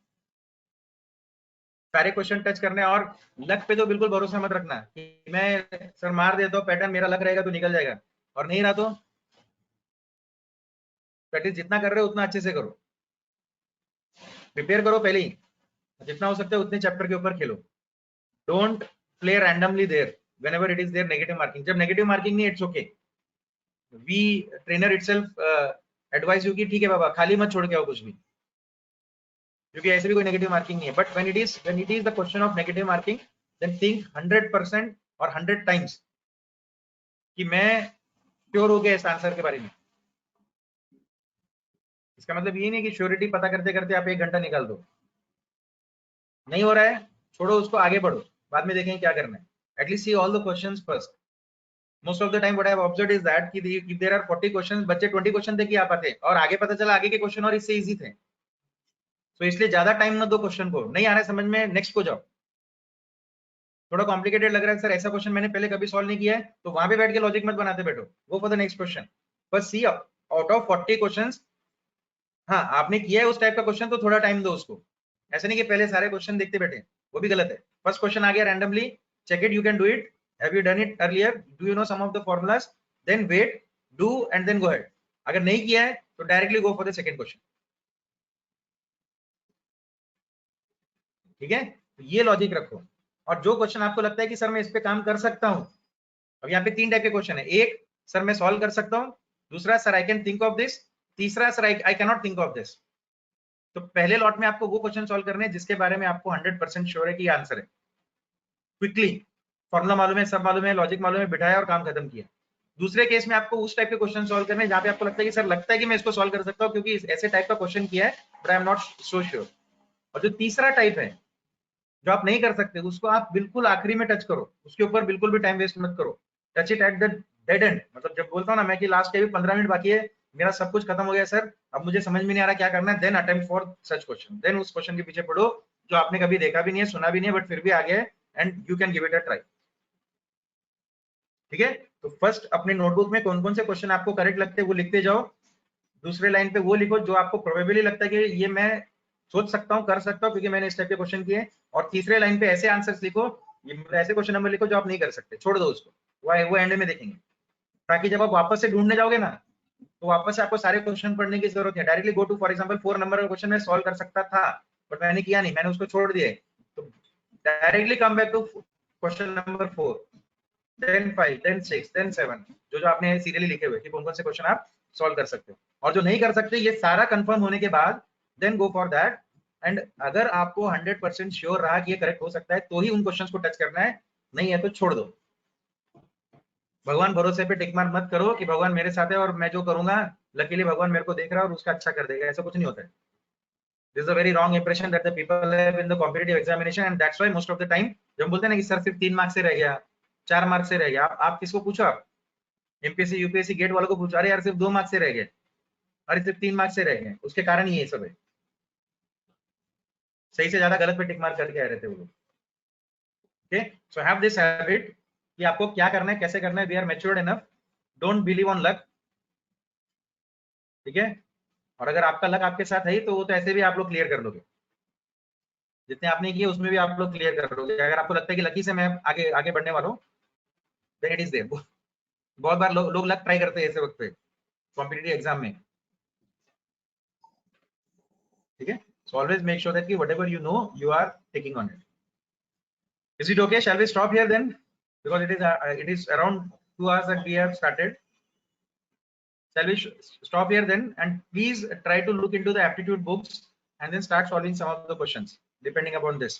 सारे क्वेश्चन टच करने, और लक पे तो बिल्कुल भरोसा मत रखना कि मैं सर मार देता हूँ पैटर्न मेरा लक रहेगा तो निकल जाएगा, और नहीं रहा तो प्रैक्टिस जितना कर रहे हो उतना अच्छे से करो. प्रिपेयर करो पहले ही, जितना हो सकता है उतने चैप्टर के ऊपर खेलो. Don't play randomly there whenever it is there negative marking. जब नेगेटिव मार्किंग नहीं, it's okay. We trainer itself advise you कि ठीक है बाबा खाली मत छोड़ के आओ कुछ भी, क्योंकि ऐसे भी कोई नेगेटिव मार्किंग नहीं है. But when it is the question of negative marking, then think 100% और 100 टाइम्स कि मैं श्योर हो गया इस आंसर के बारे में. इसका मतलब ये नहीं कि श्योरिटी पता करते करते आप 1 घंटा निकाल दो. नहीं हो रहा है छोड़ो उसको, आगे बढ़ो, बाद में देखेंगे क्या करना है. At least see all the questions first. Most of the time what I have observed is that कि इफ देयर आर 40 क्वेश्चंस, बच्चे 20 क्वेश्चन तक ही आ पाते और आगे पता चला आगे के क्वेश्चन और इससे इजी थे. तो इसलिए ज्यादा टाइम न दो क्वेश्चन को. नहीं आ रहा है समझ में, नेक्स्ट को जाओ. थोड़ा कॉम्प्लिकेटेड लग रहा है सर, ऐसा क्वेश्चन मैंने पहले कभी सॉल्व नहीं किया है, तो वहां पे बैठ के लॉजिक मत बनाते बैठो. गो फॉर द नेक्स्ट क्वेश्चन. बस सी आउट ऑफ 40 क्वेश्चंस, हाँ आपने किया है उस टाइप का क्वेश्चन तो थोड़ा टाइम दो उसको. ऐसा नहीं कि पहले सारे क्वेश्चन देखते बैठे, वो भी गलत है. फर्स्ट क्वेश्चन आ गया randomly, check it, you can do it. Have you done it earlier? Do you know some of the formulas? Then wait, do and then go ahead. अगर नहीं किया है तो directly go for the second question. ठीक है, तो ये logic रखो. और जो क्वेश्चन आपको लगता है कि सर मैं इस पे काम कर सकता हूँ, अब यहाँ पे 3 टाइप के क्वेश्चन है. एक, सर मैं सॉल्व कर सकता हूँ. दूसरा, sir I can think of this. तीसरा, sir I can not think of this. तो पहले लॉट में आपको वो क्वेश्चन सॉल्व करने हैं जिसके बारे में आपको 100% श्योर है कि ये आंसर है. क्विकली फॉर्मूला मालूम है, सब मालूम है, लॉजिक मालूम है, बिठाया और काम खत्म किया. दूसरे केस में आपको उस टाइप के क्वेश्चन सॉल्व करने जहां पे आपको लगता है कि सर लगता है कि मैं इसको सॉल्व कर सकता हूँ क्योंकि ऐसे टाइप का क्वेश्चन किया है, but I am not so sure. और जो तीसरा टाइप है जो आप नहीं कर सकते, उसको आप बिल्कुल आखिरी में टच करो, उसके ऊपर बिल्कुल भी टाइम वेस्ट मत करो। Touch it at the dead and, मतलब जब बोलता हूँ ना मैं कि लास्ट के भी 15 मिनट बाकी है, मेरा सब कुछ खत्म हो गया सर, अब मुझे समझ में नहीं आ रहा क्या करना है, then attempt for such question, then उस क्वेश्चन के पीछे पढ़ो जो आपने कभी देखा भी नहीं है, सुना भी नहीं है, बट फिर भी आ गया है, and you can give it a try. ठीक है, तो फर्स्ट अपने नोटबुक में कौन कौन से क्वेश्चन आपको करेक्ट लगते हैं वो लिखते जाओ। दूसरे लाइन पे वो लिखो जो आपको प्रोबेबली लगता है कि ये मैं सोच सकता हूँ, कर सकता हूँ क्योंकि मैंने इस टाइप के क्वेश्चन किए। और तीसरे लाइन पे ऐसे आंसर्स लिखो, ये ऐसे क्वेश्चन नंबर लिखो जो आप नहीं कर सकते, छोड़ दो उसको, वो एंड में देखेंगे, ताकि जब आप वापस से ढूंढने जाओगे ना तो वापस से आपको सारे क्वेश्चन पढ़ने की जरूरत है। Directly go to, for example 4 number का क्वेश्चन मैं सॉल्व कर सकता था बट मैंने किया नहीं, मैंने उसको छोड़ दिया, तो directly come back to question number 4, then 5, then 6, then 7, जो आपने सीरियली लिखे हुए कि कौन कौन से क्वेश्चन आप सॉल्व कर सकते हो। और जो नहीं कर सकते ये सारा कंफर्म होने के बाद then go for that, and अगर आपको 100% श्योर रहा कि ये करेक्ट हो सकता है तो ही उन क्वेश्चंस को टच करना है, नहीं है तो छोड़ दो। भगवान भरोसे पे टिक मार मत करो कि भगवान मेरे साथ है और मैं जो करूंगा लकीली भगवान मेरे को देख रहा है और उसका अच्छा कर देगा, ऐसा कुछ नहीं होता है। This is a very wrong impression that the people have in the competitive examination, and that's why most of the time जब हम बोलते हैं ना कि सर सिर्फ 3 मार्क्स से रह गया, 4 मार्क्स से रह गया, आप किसको पूछो, आप एमपीएससी यूपीएससी गेट वालों को पूछो, अरे यार सिर्फ 2 मार्क्स से रह गए, अरे सिर्फ 3 मार्क्स से रह गए, उसके कारण ये सब है, सही से ज्यादा गलत पे टिक मार्क करके आ रहे थे वो लोग। Okay, so have this habit कि आपको क्या करना है, कैसे करना है, we are matured enough, don't believe on luck. ठीक है, और अगर आपका लक आपके साथ है तो वो तो ऐसे भी आप लोग क्लियर कर लोगे, जितने आपने किए उसमें भी आप लोग क्लियर कर लोगे। अगर आपको लगता है कि लकी से मैं आगे आगे बढ़ने वाला हूँ, देन इट इज देयर। बहुत बार लोग लक ट्राई करते हैं ऐसे वक्त पे कॉम्पिटिटिव एग्जाम में। ठीक है, so always make sure that कि whatever you know you are taking on it. Is it okay, shall we stop here then, because it is around 2 hours that we have started. Shall we stop here then, and please try to look into the aptitude books and then start solving some of the questions depending upon this.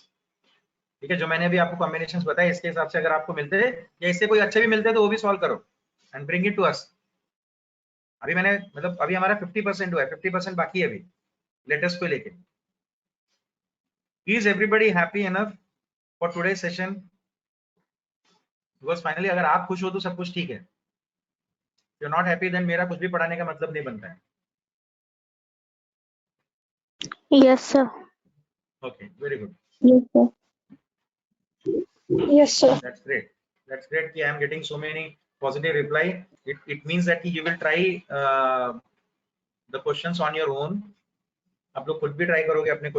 ठीक है, जो मैंने अभी आपको combinations बताए इसके हिसाब से अगर आपको मिलते हैं या इससे कोई अच्छे भी मिलते हैं तो वो भी सॉल्व करो and bring it to us. अभी मैंने मतलब अभी हमारा 50% हुआ है, 50% बाकी है अभी लेटेस्ट को लेके। Is everybody happy enough for today session? Because finally अगर आप खुश हो तो सब कुछ ठीक है, you are not happy then मेरा कुछ भी पढ़ाने का मतलब नहीं बनता है। Yes, sir. Okay, very good, Yes, sir. Yes, sir. that's great, that's great कि I am getting so many positive reply. It means that you will try the questions on your own, आप लोग खुद भी try करोगे अपने